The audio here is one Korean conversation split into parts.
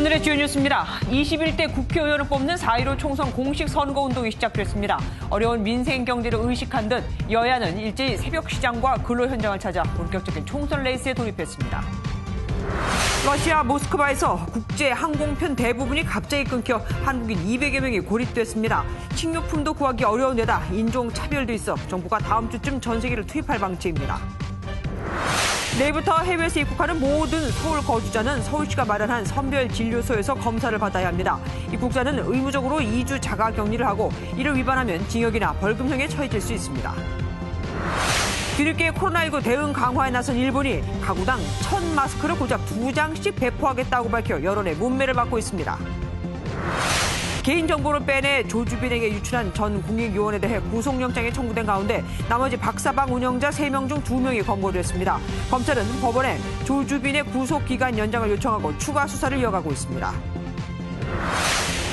오늘의 주요 뉴스입니다. 21대 국회의원을 뽑는 4.15 총선 공식 선거운동이 시작됐습니다. 어려운 민생 경제를 의식한 듯 여야는 일제히 새벽 시장과 근로 현장을 찾아 본격적인 총선 레이스에 돌입했습니다. 러시아 모스크바에서 국제 항공편 대부분이 갑자기 끊겨 한국인 200여 명이 고립됐습니다. 식료품도 구하기 어려운 데다 인종차별도 있어 정부가 다음 주쯤 전세기를 투입할 방침입니다. 내일부터 해외에서 입국하는 모든 서울 거주자는 서울시가 마련한 선별진료소에서 검사를 받아야 합니다. 입국자는 의무적으로 2주 자가격리를 하고 이를 위반하면 징역이나 벌금형에 처해질 수 있습니다. 뒤늦게 코로나19 대응 강화에 나선 일본이 가구당 1,000마스크를 고작 2장씩 배포하겠다고 밝혀 여론의 문매를 받고 있습니다. 개인정보를 빼내 조주빈에게 유출한 전 공익요원에 대해 구속영장이 청구된 가운데 나머지 박사방 운영자 3명 중 2명이 검거됐습니다. 검찰은 법원에 조주빈의 구속기간 연장을 요청하고 추가 수사를 이어가고 있습니다.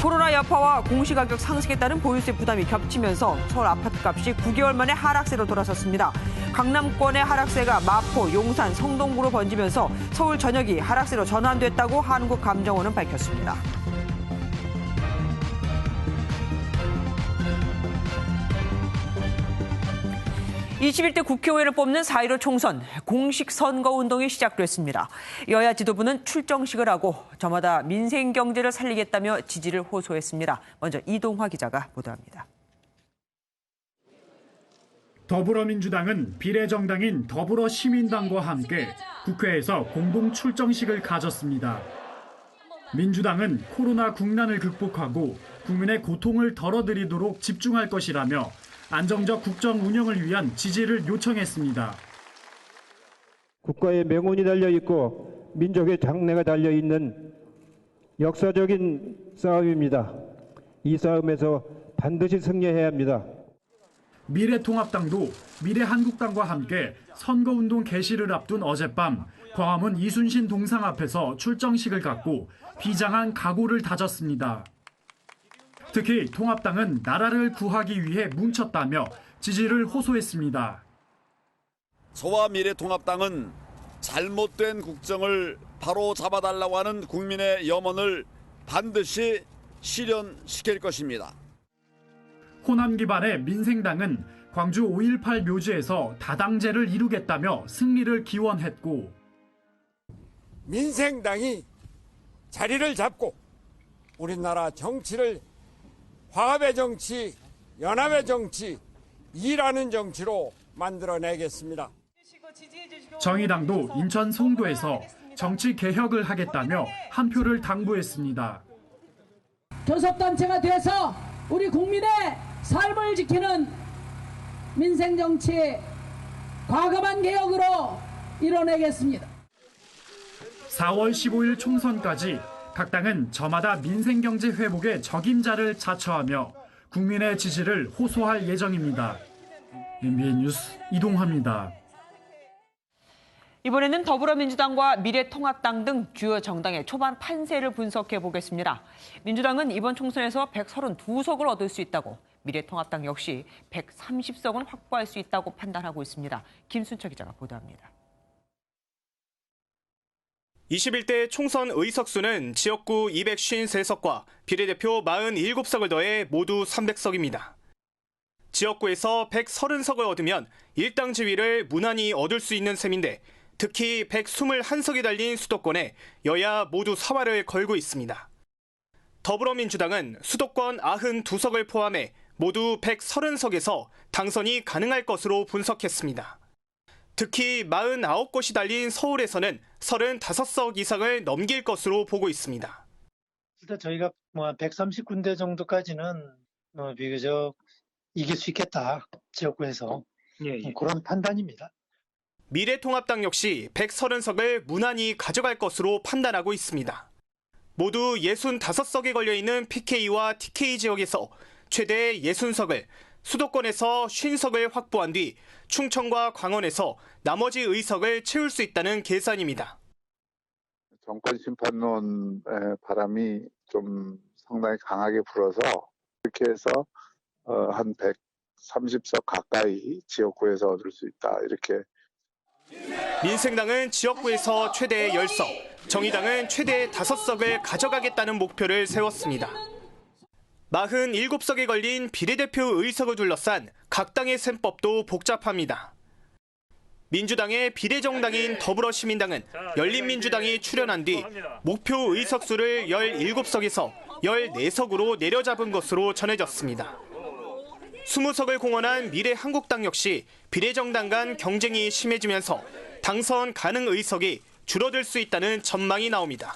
코로나 여파와 공시가격 상승에 따른 보유세 부담이 겹치면서 서울 아파트값이 9개월 만에 하락세로 돌아섰습니다. 강남권의 하락세가 마포, 용산, 성동구로 번지면서 서울 전역이 하락세로 전환됐다고 한국감정원은 밝혔습니다. (21대) 국회의원을 뽑는 4.15 총선 공식 선거운동이 시작됐습니다. 여야 지도부는 출정식을 하고 저마다 민생 경제를 살리겠다며 지지를 호소했습니다. 먼저 이동화 기자가 보도합니다. 더불어민주당은 비례정당인 더불어시민당과 함께 국회에서 공동 출정식을 가졌습니다. 민주당은 코로나 국난을 극복하고 국민의 고통을 덜어드리도록 집중할 것이라며 안정적 국정 운영을 위한 지지를 요청했습니다. 국가의 명운이 달려있고 민족의 장래가 달려있는 역사적인 싸움입니다. 이 싸움에서 반드시 승리해야 합니다. 미래통합당도 미래한국당과 함께 선거운동 개시를 앞둔 어젯밤 광화문 이순신 동상 앞에서 출정식을 갖고 비장한 각오를 다졌습니다. 특히 통합당은 나라를 구하기 위해 뭉쳤다며 지지를 호소했습니다. 저와 미래통합당은 잘못된 국정을 바로 잡아달라고 하는 국민의 염원을 반드시 실현시킬 것입니다. 호남 기반의 민생당은 광주 5.18 묘지에서 다당제를 이루겠다며 승리를 기원했고, 민생당이 자리를 잡고 우리나라 정치를 화합의 정치, 연합의 정치, 일하는 정치로 만들어내겠습니다. 정의당도 인천 송도에서 정치 개혁을 하겠다며 한 표를 당부했습니다. 교섭단체가 돼서 우리 국민의 삶을 지키는 민생정치 과감한 개혁으로 이뤄내겠습니다. 4월 15일 총선까지 각 당은 저마다 민생경제 회복의 적임자를 자처하며 국민의 지지를 호소할 예정입니다. MBN 뉴스 이동화입니다. 이번에는 더불어민주당과 미래통합당 등 주요 정당의 초반 판세를 분석해 보겠습니다. 민주당은 이번 총선에서 132석을 얻을 수 있다고, 미래통합당 역시 130석은 확보할 수 있다고 판단하고 있습니다. 김순철 기자가 보도합니다. 21대 총선 의석수는 지역구 253석과 비례대표 47석을 더해 모두 300석입니다. 지역구에서 130석을 얻으면 일당 지위를 무난히 얻을 수 있는 셈인데, 특히 121석이 달린 수도권에 여야 모두 사활을 걸고 있습니다. 더불어민주당은 수도권 92석을 포함해 모두 130석에서 당선이 가능할 것으로 분석했습니다. 특히 49곳이 달린 서울에서는 35석 이상을 넘길 것으로 보고 있습니다. 일단 저희가 130군데 정도까지는 비교적 이길 수 있겠다, 지역구에서. 그런 판단입니다. 미래통합당 역시 130석을 무난히 가져갈 것으로 판단하고 있습니다. 모두 65석에 걸려있는 PK와 TK 지역에서 최대 60석을, 수도권에서 50석을 확보한 뒤 충청과 광원에서 나머지 의석을 채울 수 있다는 계산입니다. 정권 심판론의 바람이 좀 상당히 강하게 불어서 이렇게 해서 한 130석 가까이 지역구에서 얻을 수 있다, 이렇게 민생당은 지역구에서 최대 10석, 정의당은 최대 5석을 가져가겠다는 목표를 세웠습니다. 47석에 걸린 비례대표 의석을 둘러싼 각 당의 셈법도 복잡합니다. 민주당의 비례정당인 더불어시민당은 열린민주당이 출연한 뒤 목표 의석수를 17석에서 14석으로 내려잡은 것으로 전해졌습니다. 20석을 공헌한 미래한국당 역시 비례정당 간 경쟁이 심해지면서 당선 가능 의석이 줄어들 수 있다는 전망이 나옵니다.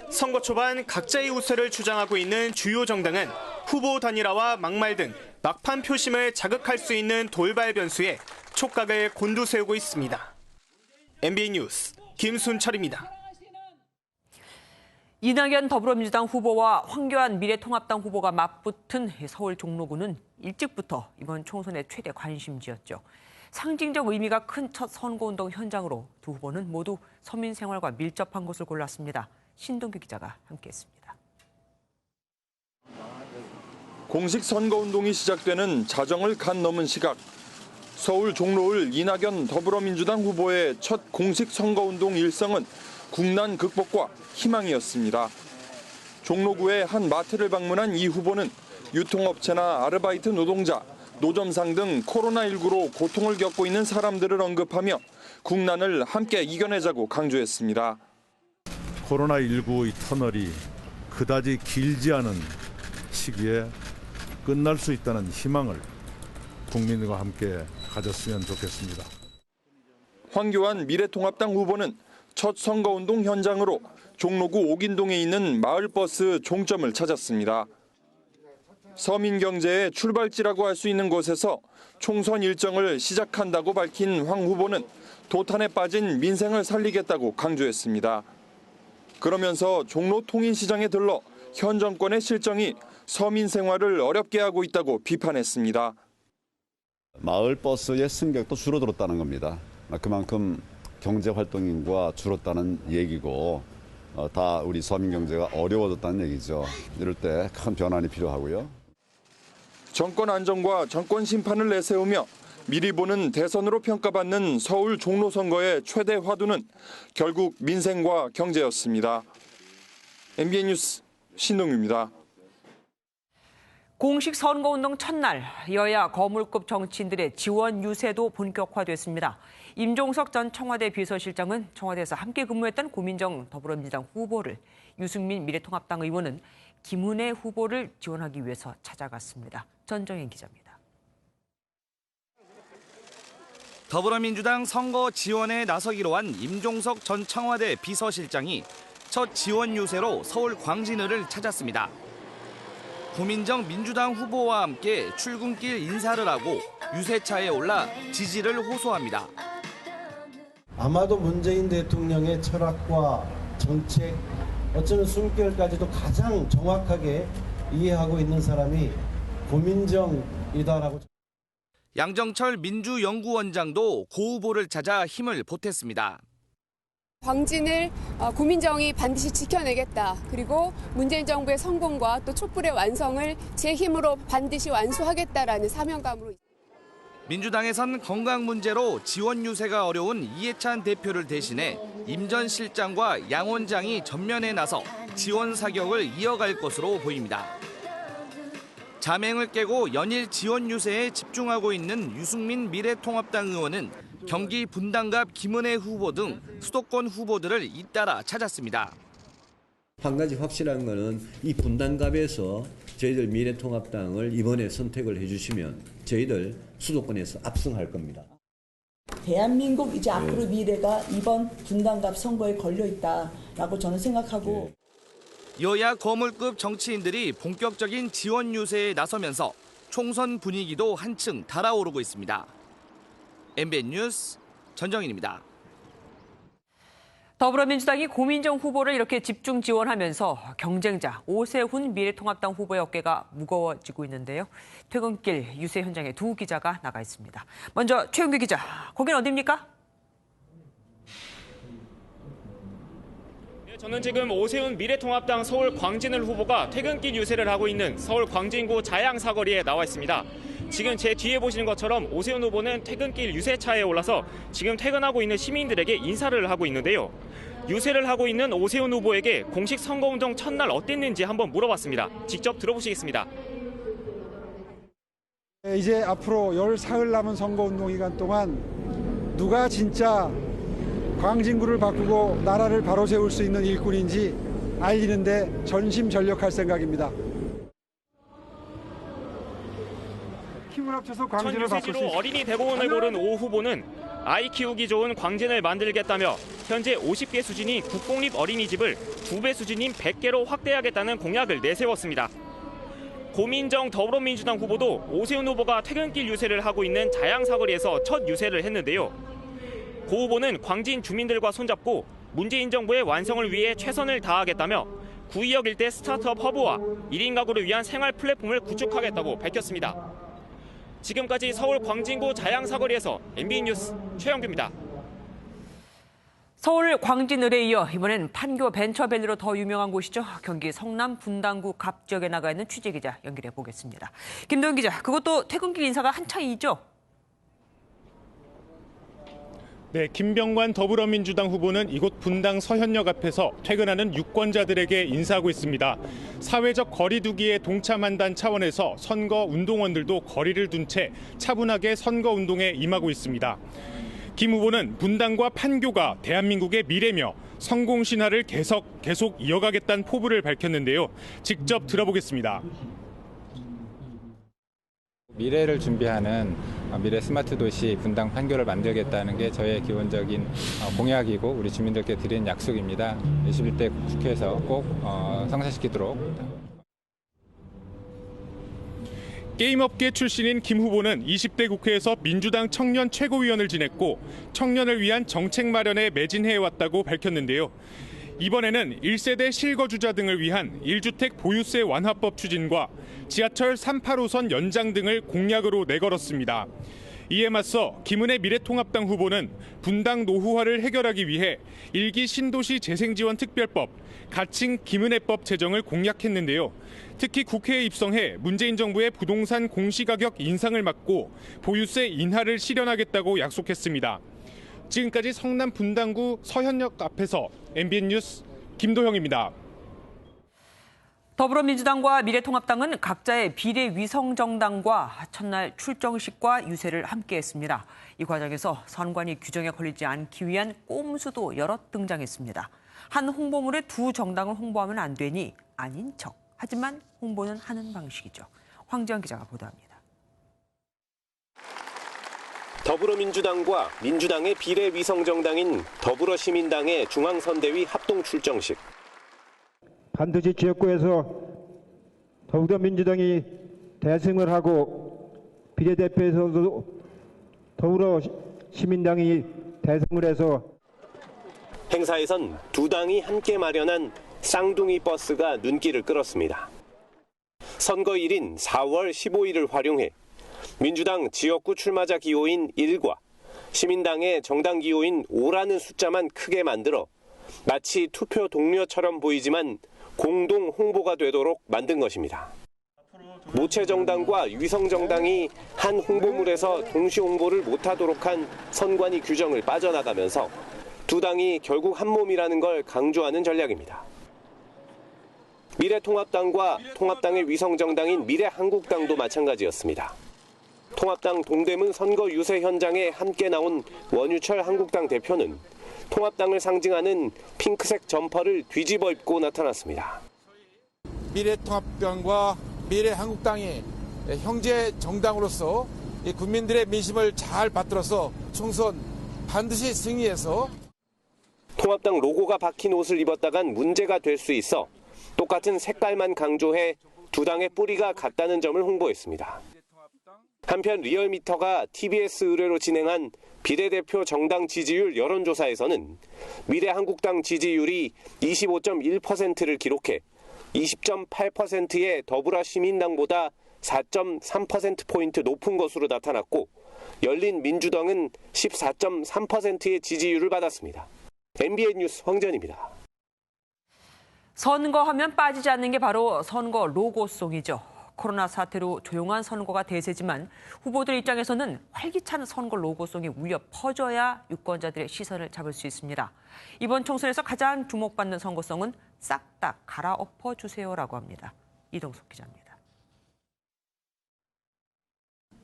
선거 초반 각자의 우세를 주장하고 있는 주요 정당은 후보 단일화와 막말 등 막판 표심을 자극할 수 있는 돌발 변수에 촉각을 곤두세우고 있습니다. MBN 뉴스 김순철입니다. 이낙연 더불어민주당 후보와 황교안 미래통합당 후보가 맞붙은 서울 종로구는 일찍부터 이번 총선의 최대 관심지였죠. 상징적 의미가 큰 첫 선거운동 현장으로 두 후보는 모두 서민 생활과 밀접한 곳을 골랐습니다. 신동규 기자가 함께했습니다. 공식 선거운동이 시작되는 자정을 간 넘은 시각. 서울 종로을 이낙연 더불어민주당 후보의 첫 공식 선거운동 일성은 국난 극복과 희망이었습니다. 종로구의 한 마트를 방문한 이 후보는 유통업체나 아르바이트 노동자, 노점상 등 코로나19로 고통을 겪고 있는 사람들을 언급하며 국난을 함께 이겨내자고 강조했습니다. 코로나19의 터널이 그다지 길지 않은 시기에 끝날 수 있다는 희망을 국민과 함께 가졌으면 좋겠습니다. 황교안 미래통합당 후보는 첫 선거운동 현장으로 종로구 옥인동에 있는 마을버스 종점을 찾았습니다. 서민 경제의 출발지라고 할 수 있는 곳에서 총선 일정을 시작한다고 밝힌 황 후보는 도탄에 빠진 민생을 살리겠다고 강조했습니다. 그러면서 종로 통인시장에 들러 현 정권의 실정이 서민 생활을 어렵게 하고 있다고 비판했습니다. 마을버스의 승객도 줄어들었다는 겁니다. 그만큼 경제활동인구가 줄었다는 얘기고 다 우리 서민 경제가 어려워졌다는 얘기죠. 이럴 때 큰 변환이 필요하고요. 정권 안정과 정권 심판을 내세우며 미리 보는 대선으로 평가받는 서울 종로 선거의 최대 화두는 결국 민생과 경제였습니다. MBN 뉴스 신동규입니다. 공식 선거운동 첫날 여야 거물급 정치인들의 지원 유세도 본격화됐습니다. 임종석 전 청와대 비서실장은 청와대에서 함께 근무했던 고민정 더불어민주당 후보를, 유승민 미래통합당 의원은 김은혜 후보를 지원하기 위해서 찾아갔습니다. 전정현 기자입니다. 더불어민주당 선거 지원에 나서기로 한 임종석 전 청와대 비서실장이 첫 지원 유세로 서울 광진을을 찾았습니다. 고민정 민주당 후보와 함께 출근길 인사를 하고 유세차에 올라 지지를 호소합니다. 아마도 문재인 대통령의 철학과 정책, 어쩌면 숨결까지도 가장 정확하게 이해하고 있는 사람이 고민정이다라고. 양정철 민주연구원장도 고 후보를 찾아 힘을 보탰습니다. 광진을 고민정이 반드시 지켜내겠다. 그리고 문재인 정부의 성공과 또 촛불의 완성을 제 힘으로 반드시 완수하겠다라는 사명감으로. 민주당에선 건강 문제로 지원 유세가 어려운 이해찬 대표를 대신해 임 전 실장과 양 원장이 전면에 나서 지원 사격을 이어갈 것으로 보입니다. 자맹을 깨고 연일 지원 유세에 집중하고 있는 유승민 미래통합당 의원은 경기 분당갑 김은혜 후보 등 수도권 후보들을 잇따라 찾았습니다. 한 가지 확실한 거는 이 분당갑에서 저희들 미래통합당을 이번에 선택을 해주시면 저희들 수도권에서 압승할 겁니다. 대한민국 이제 앞으로 미래가 이번 분당갑 선거에 걸려 있다라고 저는 생각하고. 여야 거물급 정치인들이 본격적인 지원 유세에 나서면서 총선 분위기도 한층 달아오르고 있습니다. MBN 뉴스 전정인입니다. 더불어민주당이 고민정 후보를 이렇게 집중 지원하면서 경쟁자 오세훈 미래통합당 후보의 어깨가 무거워지고 있는데요. 퇴근길 유세 현장에 두 기자가 나가 있습니다. 먼저 최은규 기자, 거긴 어디입니까? 저는 지금 오세훈 미래통합당 서울 광진을 후보가 퇴근길 유세를 하고 있는 서울 광진구 자양 사거리에 나와 있습니다. 지금 제 뒤에 보시는 것처럼 오세훈 후보는 퇴근길 유세차에 올라서 지금 퇴근하고 있는 시민들에게 인사를 하고 있는데요. 유세를 하고 있는 오세훈 후보에게 공식 선거운동 첫날 어땠는지 한번 물어봤습니다. 직접 들어보시겠습니다. 이제 앞으로 열 사흘 남은 선거운동 기간 동안 누가 진짜 광진구를 바꾸고 나라를 바로 세울 수 있는 일꾼인지 알리는데 전심전력할 생각입니다. 힘을 합쳐서 광진을 바꿀 수 전 유세지로 어린이 대공원을 고른 오 후보는 아이 키우기 좋은 광진을 만들겠다며 현재 50개 수준인 국공립 어린이집을 2배 수준인 100개로 확대하겠다는 공약을 내세웠습니다. 고민정 더불어민주당 후보도 오세훈 후보가 퇴근길 유세를 하고 있는 자양사거리에서 첫 유세를 했는데요. 고 후보는 광진 주민들과 손잡고 문재인 정부의 완성을 위해 최선을 다하겠다며 구의역 일대 스타트업 허브와 1인 가구를 위한 생활 플랫폼을 구축하겠다고 밝혔습니다. 지금까지 서울 광진구 자양사거리에서 MBN 뉴스 최영규입니다. 서울 광진을에 이어 이번엔 판교 벤처밸리로 더 유명한 곳이죠. 경기 성남 분당구 갑 지역에 나가 있는 취재기자 연결해 보겠습니다. 김도영 기자, 그것도 퇴근길 인사가 한창이죠? 네, 김병관 더불어민주당 후보는 이곳 분당 서현역 앞에서 퇴근하는 유권자들에게 인사하고 있습니다. 사회적 거리 두기에 동참한다는 차원에서 선거 운동원들도 거리를 둔 채 차분하게 선거 운동에 임하고 있습니다. 김 후보는 분당과 판교가 대한민국의 미래며 성공 신화를 계속 이어가겠다는 포부를 밝혔는데요. 직접 들어보겠습니다. 미래를 준비하는 미래 스마트 도시 분당 판교를 만들겠다는 게 저의 기본적인 공약이고 우리 주민들께 드린 약속입니다. 21대 국회에서 꼭 성사시키도록. 게임업계 출신인 김 후보는 20대 국회에서 민주당 청년 최고위원을 지냈고 청년을 위한 정책 마련에 매진해왔다고 밝혔는데요. 이번에는 1세대 실거주자 등을 위한 1주택 보유세 완화법 추진과 지하철 38호선 연장 등을 공약으로 내걸었습니다. 이에 맞서 김은혜 미래통합당 후보는 분당 노후화를 해결하기 위해 1기 신도시 재생지원특별법, 가칭 김은혜법 제정을 공약했는데요. 특히 국회에 입성해 문재인 정부의 부동산 공시가격 인상을 막고 보유세 인하를 실현하겠다고 약속했습니다. 지금까지 성남 분당구 서현역 앞에서 MBN 뉴스 김도형입니다. 더불어민주당과 미래통합당은 각자의 비례위성정당과 첫날 출정식과 유세를 함께했습니다. 이 과정에서 선관위 규정에 걸리지 않기 위한 꼼수도 여럿 등장했습니다. 한 홍보물에 두 정당을 홍보하면 안 되니 아닌 척. 하지만 홍보는 하는 방식이죠. 황지영 기자가 보도합니다. 더불어민주당과 민주당의 비례위성정당인 더불어시민당의 중앙선대위 합동 출정식. 반드시 지역구에서 더불어민주당이 대승을 하고 비례대표에서도 더불어시민당이 대승을 해서 행사에선 두 당이 함께 마련한 쌍둥이 버스가 눈길을 끌었습니다. 선거일인 4월 15일을 활용해 민주당 지역구 출마자 기호인 1과 시민당의 정당 기호인 5라는 숫자만 크게 만들어 마치 투표 동료처럼 보이지만 공동 홍보가 되도록 만든 것입니다. 모체정당과 위성정당이 한 홍보물에서 동시 홍보를 못하도록 한 선관위 규정을 빠져나가면서 두 당이 결국 한 몸이라는 걸 강조하는 전략입니다. 미래통합당과 통합당의 위성정당인 미래한국당도 마찬가지였습니다. 통합당 동대문 선거 유세 현장에 함께 나온 원유철 한국당 대표는 통합당을 상징하는 핑크색 점퍼를 뒤집어 입고 나타났습니다. 미래통합당과 미래한국당이 형제 정당으로서 국민들의 민심을 잘 받들어서 총선 반드시 승리해서 통합당 로고가 박힌 옷을 입었다간 문제가 될 수 있어 똑같은 색깔만 강조해 두 당의 뿌리가 같다는 점을 홍보했습니다. 한편 리얼미터가 TBS 의뢰로 진행한 비례대표 정당 지지율 여론조사에서는 미래한국당 지지율이 25.1%를 기록해 20.8%의 더불어시민당보다 4.3%포인트 높은 것으로 나타났고 열린민주당은 14.3%의 지지율을 받았습니다. MBN 뉴스 황전입니다. 선거하면 빠지지 않는 게 바로 선거 로고송이죠. 코로나 사태로 조용한 선거가 대세지만 후보들 입장에서는 활기찬 선거 로고송이 울려 퍼져야 유권자들의 시선을 잡을 수 있습니다. 이번 총선에서 가장 주목받는 선거송은 싹 다 갈아엎어 주세요라고 합니다. 이동석 기자입니다.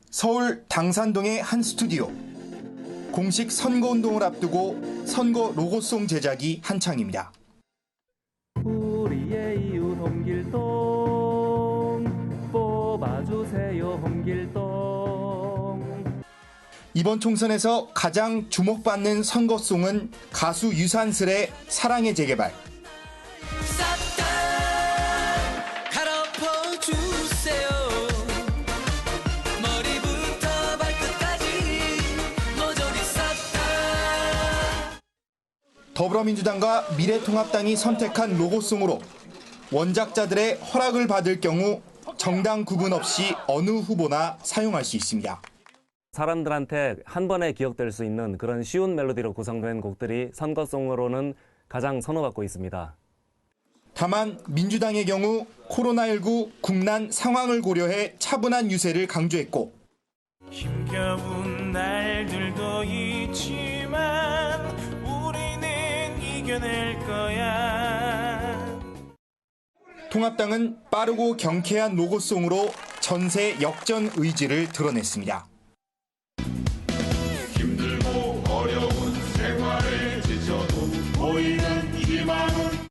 서울 당산동의 한 스튜디오. 공식 선거운동을 앞두고 선거 로고송 제작이 한창입니다. 우리의 이웃 홍길동 뽑아주세요 홍길동. 이번 총선에서 가장 주목받는 선거송은 가수 유산슬의 사랑의 재개발. 더불어민주당과 미래통합당이 선택한 로고송으로 원작자들의 허락을 받을 경우 정당 구분 없이 어느 후보나 사용할 수 있습니다. 사람들한테 한 번에 기억될 수 있는 그런 쉬운 멜로디로 구성된 곡들이 선거송으로는 가장 선호받고 있습니다. 다만 민주당의 경우 코로나19 국난 상황을 고려해 차분한 유세를 강조했고 힘겨운 날들도 있지만 우리는 이겨낼 거야. 통합당은 빠르고 경쾌한 로고송으로 전세 역전 의지를 드러냈습니다. 힘들고 어려운 생활에 지쳐도 보이는 희망은.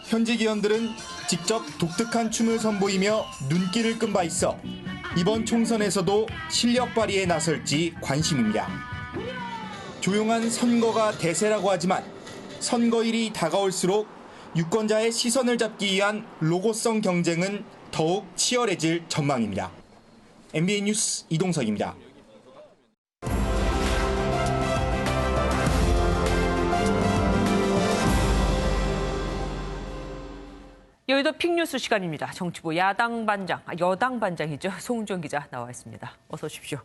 현지 기원들은 직접 독특한 춤을 선보이며 눈길을 끈 바 있어 이번 총선에서도 실력 발휘에 나설지 관심입니다. 조용한 선거가 대세라고 하지만 선거일이 다가올수록 유권자의 시선을 잡기 위한 로고송 경쟁은 더욱 치열해질 전망입니다. MBN 뉴스 이동석입니다. 여의도 픽뉴스 시간입니다. 정치부 여당 반장이죠. 송은정 기자 나와 있습니다. 어서 오십시오.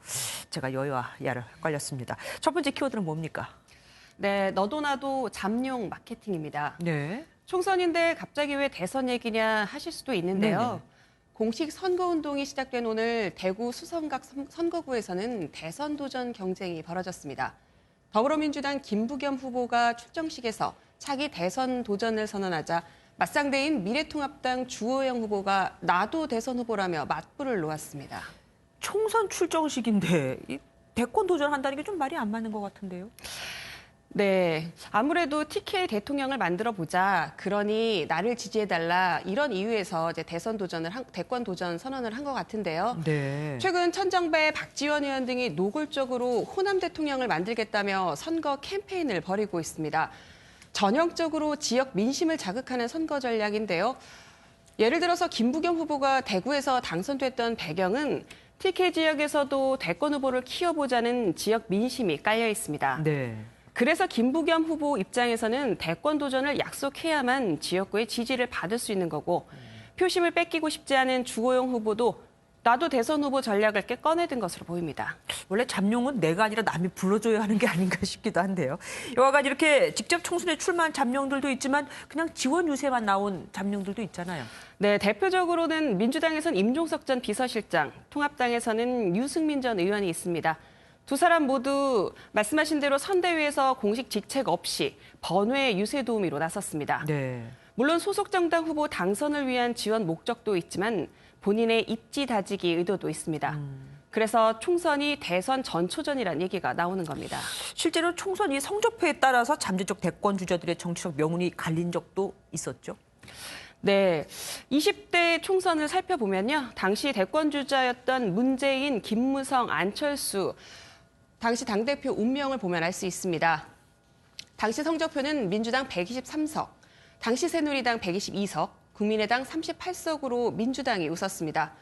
제가 여야와 야를 걸렸습니다. 첫 번째 키워드는 뭡니까? 네, 너도 나도 잠룡 마케팅입니다. 네. 총선인데 갑자기 왜 대선 얘기냐 하실 수도 있는데요. 네네. 공식 선거운동이 시작된 오늘 대구 수성각 선거구에서는 대선 도전 경쟁이 벌어졌습니다. 더불어민주당 김부겸 후보가 출정식에서 차기 대선 도전을 선언하자 맞상대인 미래통합당 주호영 후보가 나도 대선 후보라며 맞불을 놓았습니다. 총선 출정식인데 대권 도전한다는 게 좀 말이 안 맞는 것 같은데요. 네, 아무래도 TK 대통령을 만들어 보자. 그러니 나를 지지해달라. 이런 이유에서 이제 대권 도전 선언을 한 것 같은데요. 네. 최근 천정배, 박지원 의원 등이 노골적으로 호남 대통령을 만들겠다며 선거 캠페인을 벌이고 있습니다. 전형적으로 지역 민심을 자극하는 선거 전략인데요. 예를 들어서 김부겸 후보가 대구에서 당선됐던 배경은 TK 지역에서도 대권 후보를 키워보자는 지역 민심이 깔려 있습니다. 네. 그래서 김부겸 후보 입장에서는 대권 도전을 약속해야만 지역구의 지지를 받을 수 있는 거고 표심을 뺏기고 싶지 않은 주호영 후보도 나도 대선 후보 전략을 꺼내든 것으로 보입니다. 원래 잠룡은 내가 아니라 남이 불러줘야 하는 게 아닌가 싶기도 한데요. 이와 같이 이렇게 직접 총선에 출마한 잠룡들도 있지만 그냥 지원 유세만 나온 잠룡들도 있잖아요. 네, 대표적으로는 민주당에선 임종석 전 비서실장, 통합당에서는 유승민 전 의원이 있습니다. 두 사람 모두 말씀하신 대로 선대위에서 공식 직책 없이 번외 유세 도우미로 나섰습니다. 네. 물론 소속 정당 후보 당선을 위한 지원 목적도 있지만 본인의 입지 다지기 의도도 있습니다. 그래서 총선이 대선 전초전이라는 얘기가 나오는 겁니다. 실제로 총선 이 성적표에 따라서 잠재적 대권 주자들의 정치적 명운이 갈린 적도 있었죠. 네, 20대 총선을 살펴보면요. 당시 대권 주자였던 문재인, 김무성, 안철수, 당시 당대표 운명을 보면 알 수 있습니다. 당시 성적표는 민주당 123석, 당시 새누리당 122석, 국민의당 38석으로 민주당이 웃었습니다.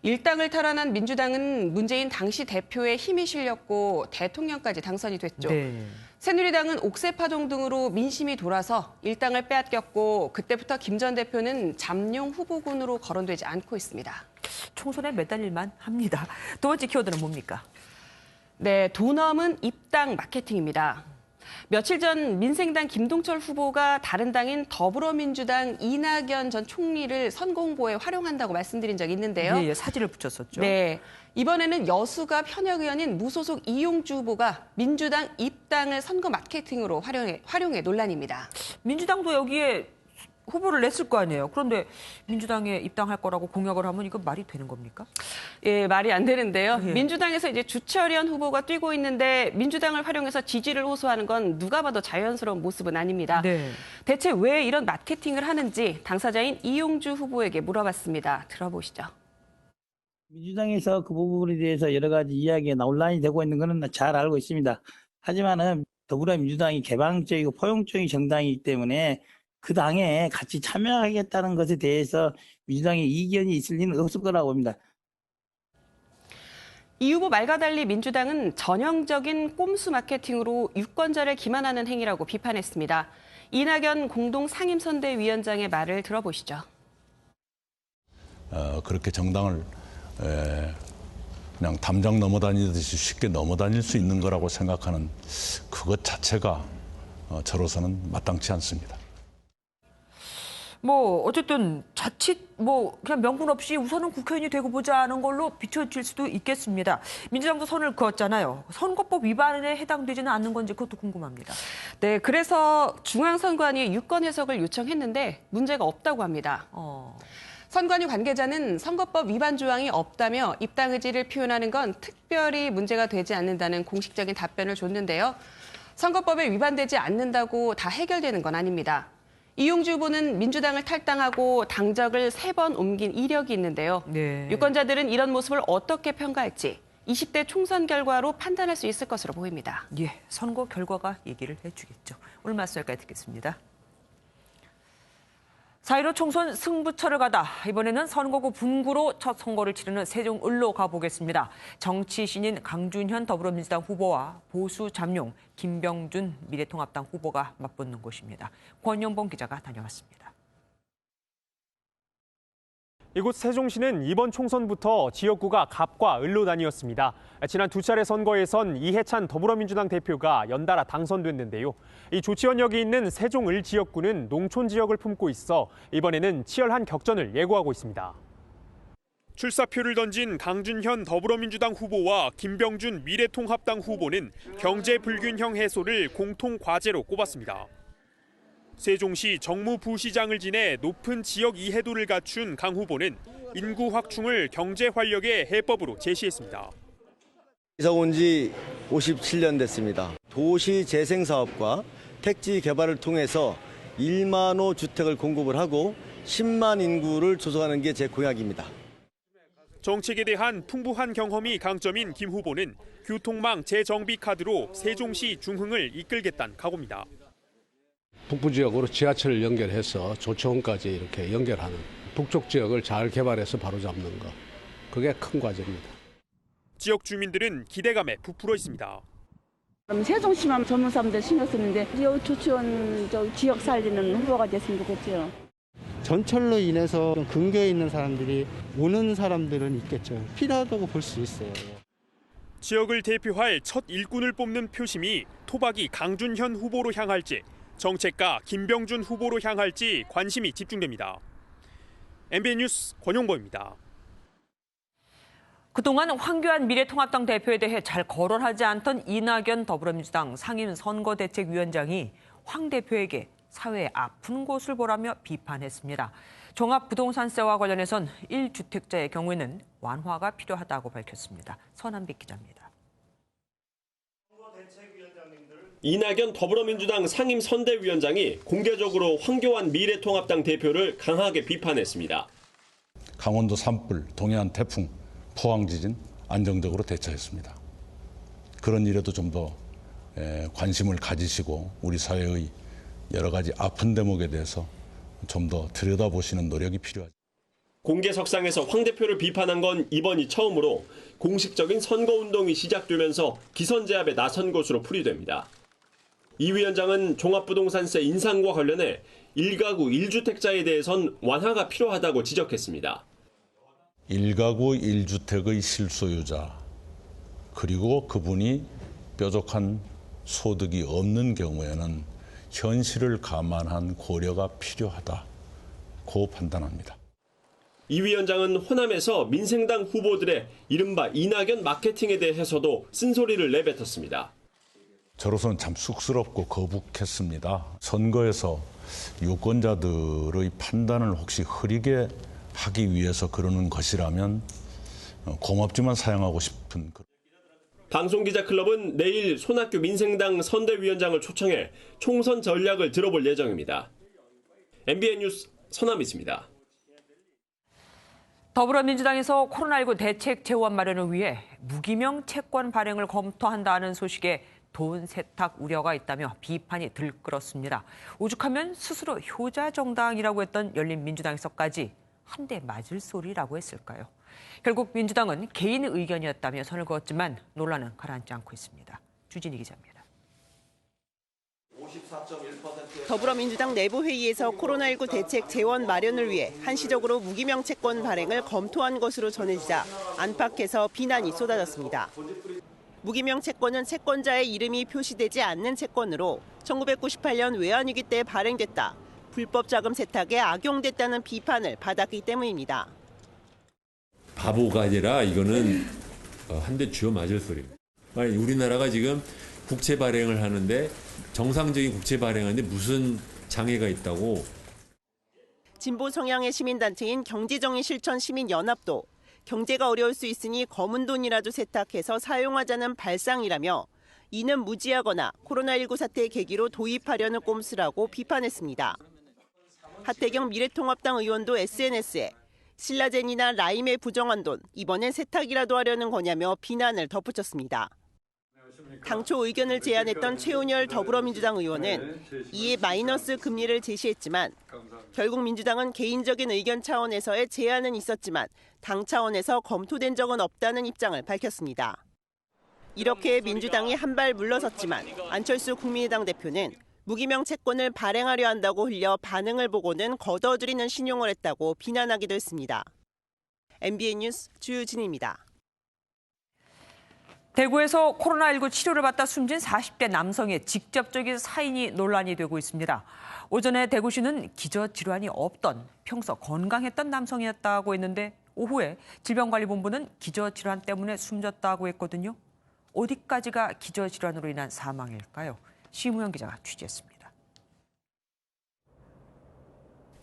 일당을 탈환한 민주당은 문재인 당시 대표의 힘이 실렸고 대통령까지 당선이 됐죠. 네. 새누리당은 옥새파동 등으로 민심이 돌아서 일당을 빼앗겼고 그때부터 김 전 대표는 잠룡 후보군으로 거론되지 않고 있습니다. 총선에 매달릴만 합니다. 두 번째 키워드는 뭡니까? 네, 돈 없는 입당 마케팅입니다. 며칠 전 민생당 김동철 후보가 다른 당인 더불어민주당 이낙연 전 총리를 선거 홍보에 활용한다고 말씀드린 적이 있는데요. 예, 사진을 붙였었죠. 네. 이번에는 여수갑 현역 의원인 무소속 이용주 후보가 민주당 입당을 선거 마케팅으로 활용해 논란입니다. 민주당도 여기에 후보를 냈을 거 아니에요. 그런데 민주당에 입당할 거라고 공약을 하면 이거 말이 되는 겁니까? 예, 말이 안 되는데요. 예. 민주당에서 이제 주철현 후보가 뛰고 있는데 민주당을 활용해서 지지를 호소하는 건 누가 봐도 자연스러운 모습은 아닙니다. 네. 대체 왜 이런 마케팅을 하는지 당사자인 이용주 후보에게 물어봤습니다. 들어보시죠. 민주당에서 그 부분에 대해서 여러 가지 이야기가 논란이 되고 있는 것은 잘 알고 있습니다. 하지만은 더불어민주당이 개방적이고 포용적인 정당이기 때문에 그 당에 같이 참여하겠다는 것에 대해서 민주당의 이견이 있을 리는 없을 거라고 봅니다. 이 후보 말과 달리 민주당은 전형적인 꼼수 마케팅으로 유권자를 기만하는 행위라고 비판했습니다. 이낙연 공동 상임선대위원장의 말을 들어보시죠. 그렇게 정당을 그냥 담장 넘어다니듯이 쉽게 넘어다닐 수 있는 거라고 생각하는 그것 자체가 저로서는 마땅치 않습니다. 어쨌든 자칫 그냥 명분 없이 우선은 국회의원이 되고 보자는 걸로 비춰질 수도 있겠습니다. 민주당도 선을 그었잖아요. 선거법 위반에 해당되지는 않는 건지 그것도 궁금합니다. 네, 그래서 중앙선관위에 유권 해석을 요청했는데 문제가 없다고 합니다. 선관위 관계자는 선거법 위반 조항이 없다며 입당 의지를 표현하는 건 특별히 문제가 되지 않는다는 공식적인 답변을 줬는데요. 선거법에 위반되지 않는다고 다 해결되는 건 아닙니다. 이용주 후보는 민주당을 탈당하고 당적을 3번 옮긴 이력이 있는데요. 네. 유권자들은 이런 모습을 어떻게 평가할지 20대 총선 결과로 판단할 수 있을 것으로 보입니다. 예, 선거 결과가 얘기를 해주겠죠. 오늘 말씀까지 듣겠습니다. 4.15 총선 승부처를 가다 이번에는 선거구 분구로 첫 선거를 치르는 세종을로 가보겠습니다. 정치 신인 강준현 더불어민주당 후보와 보수 잠룡 김병준 미래통합당 후보가 맞붙는 곳입니다. 권영봉 기자가 다녀왔습니다. 이곳 세종시는 이번 총선부터 지역구가 갑과 을로 나뉘었습니다. 지난 두 차례 선거에선 이해찬 더불어민주당 대표가 연달아 당선됐는데요. 이 조치원역이 있는 세종을 지역구는 농촌 지역을 품고 있어 이번에는 치열한 격전을 예고하고 있습니다. 출사표를 던진 강준현 더불어민주당 후보와 김병준 미래통합당 후보는 경제 불균형 해소를 공통 과제로 꼽았습니다. 세종시 정무부시장을 지내 높은 지역 이해도를 갖춘 강 후보는 인구 확충을 경제 활력의 해법으로 제시했습니다. 이사 온 지 57년 됐습니다. 도시 재생 사업과 택지 개발을 통해서 1만 호 주택을 공급을 하고 10만 인구를 조성하는 게 제 공약입니다. 정책에 대한 풍부한 경험이 강점인 김 후보는 교통망 재정비 카드로 세종시 중흥을 이끌겠다는 각오입니다. 북부 지역으로 지하철을 연결해서 조치원까지 이렇게 연결하는 북쪽 지역을 잘 개발해서 바로잡는 것. 그게 큰 과제입니다. 지역 주민들은 기대감에 부풀어 있습니다. 그럼 세종시만 전문 사람들 신경 쓰는데 조치원 지역 살리는 후보가 됐으면 좋겠죠. 전철로 인해서 근교에 있는 사람들이 오는 사람들은 있겠죠. 필요하다고 볼 수 있어요. 지역을 대표할 첫 일꾼을 뽑는 표심이 토박이 강준현 후보로 향할지 정책가 김병준 후보로 향할지 관심이 집중됩니다. MBN 뉴스 권용보입니다. 그동안 황교안 미래통합당 대표에 대해 잘 거론하지 않던 이낙연 더불어민주당 상임선거대책위원장이 황 대표에게 사회의 아픈 곳을 보라며 비판했습니다. 종합부동산세와 관련해선 1주택자의 경우에는 완화가 필요하다고 밝혔습니다. 선한빛 기자입니다. 이낙연 더불어민주당 상임선대위원장이 공개적으로 황교안 미래통합당 대표를 강하게 비판했습니다. 강원도 산불, 동해안 태풍, 포항 지진 안정적으로 대처했습니다. 그런 일에도 좀 더 관심을 가지시고 우리 사회의 여러 가지 아픈 대목에 대해서 좀 더 들여다보시는 노력이 필요하죠. 공개석상에서 황 대표를 비판한 건 이번이 처음으로 공식적인 선거운동이 시작되면서 기선제압에 나선 것으로 풀이됩니다. 이 위원장은 종합부동산세 인상과 관련해 1가구 1주택자에 대해선 완화가 필요하다고 지적했습니다. 1가구 1주택의 실소유자 그리고 그분이 뾰족한 소득이 없는 경우에는 현실을 감안한 고려가 필요하다고 판단합니다. 이 위원장은 호남에서 민생당 후보들의 이른바 이낙연 마케팅에 대해서도 쓴소리를 내뱉었습니다. 저로서는 참 쑥스럽고 거북했습니다. 선거에서 유권자들의 판단을 혹시 흐리게 하기 위해서 그러는 것이라면 고맙지만 사양하고 싶은. 방송기자클럽은 내일 손학규 민생당 선대위원장을 초청해 총선 전략을 들어볼 예정입니다. MBN 뉴스 서남이입니다. 더불어민주당에서 코로나19 대책 재원 마련을 위해 무기명 채권 발행을 검토한다는 소식에 돈 세탁 우려가 있다며 비판이 들끓었습니다. 오죽하면 스스로 효자 정당이라고 했던 열린민주당에서까지 한 대 맞을 소리라고 했을까요? 결국 민주당은 개인 의견이었다며 선을 그었지만 논란은 가라앉지 않고 있습니다. 주진희 기자입니다. 더불어민주당 내부회의에서 코로나19 대책 재원 마련을 위해 한시적으로 무기명 채권 발행을 검토한 것으로 전해지자 안팎에서 비난이 쏟아졌습니다. 무기명 채권은 채권자의 이름이 표시되지 않는 채권으로 1998년 외환위기 때 발행됐다. 불법 자금 세탁에 악용됐다는 비판을 받았기 때문입니다. 바보가 아니라 이거는 한 대 쥐어 맞을 소리입니다. 우리나라가 지금 국채 발행을 하는데 정상적인 국채 발행하는데 무슨 장애가 있다고. 진보 성향의 시민단체인 경제정의실천시민연합도 경제가 어려울 수 있으니 검은 돈이라도 세탁해서 사용하자는 발상이라며 이는 무지하거나 코로나19 사태 계기로 도입하려는 꼼수라고 비판했습니다. 하태경 미래통합당 의원도 SNS에 신라젠이나 라임에 부정한 돈, 이번엔 세탁이라도 하려는 거냐며 비난을 덧붙였습니다. 당초 의견을 제안했던 최은열 더불어민주당 의원은 이에 마이너스 금리를 제시했지만 결국 민주당은 개인적인 의견 차원에서의 제안은 있었지만 당 차원에서 검토된 적은 없다는 입장을 밝혔습니다. 이렇게 민주당이 한 발 물러섰지만 안철수 국민의당 대표는 무기명 채권을 발행하려 한다고 흘려 반응을 보고는 걷어들이는 신용을 했다고 비난하기도 했습니다. MBN 뉴스 주진희입니다. 대구에서 코로나19 치료를 받다 숨진 40대 남성의 직접적인 사인이 논란이 되고 있습니다. 오전에 대구시는 기저질환이 없던 평소 건강했던 남성이었다고 했는데 오후에 질병관리본부는 기저질환 때문에 숨졌다고 했거든요. 어디까지가 기저질환으로 인한 사망일까요? 심우영 기자가 취재했습니다.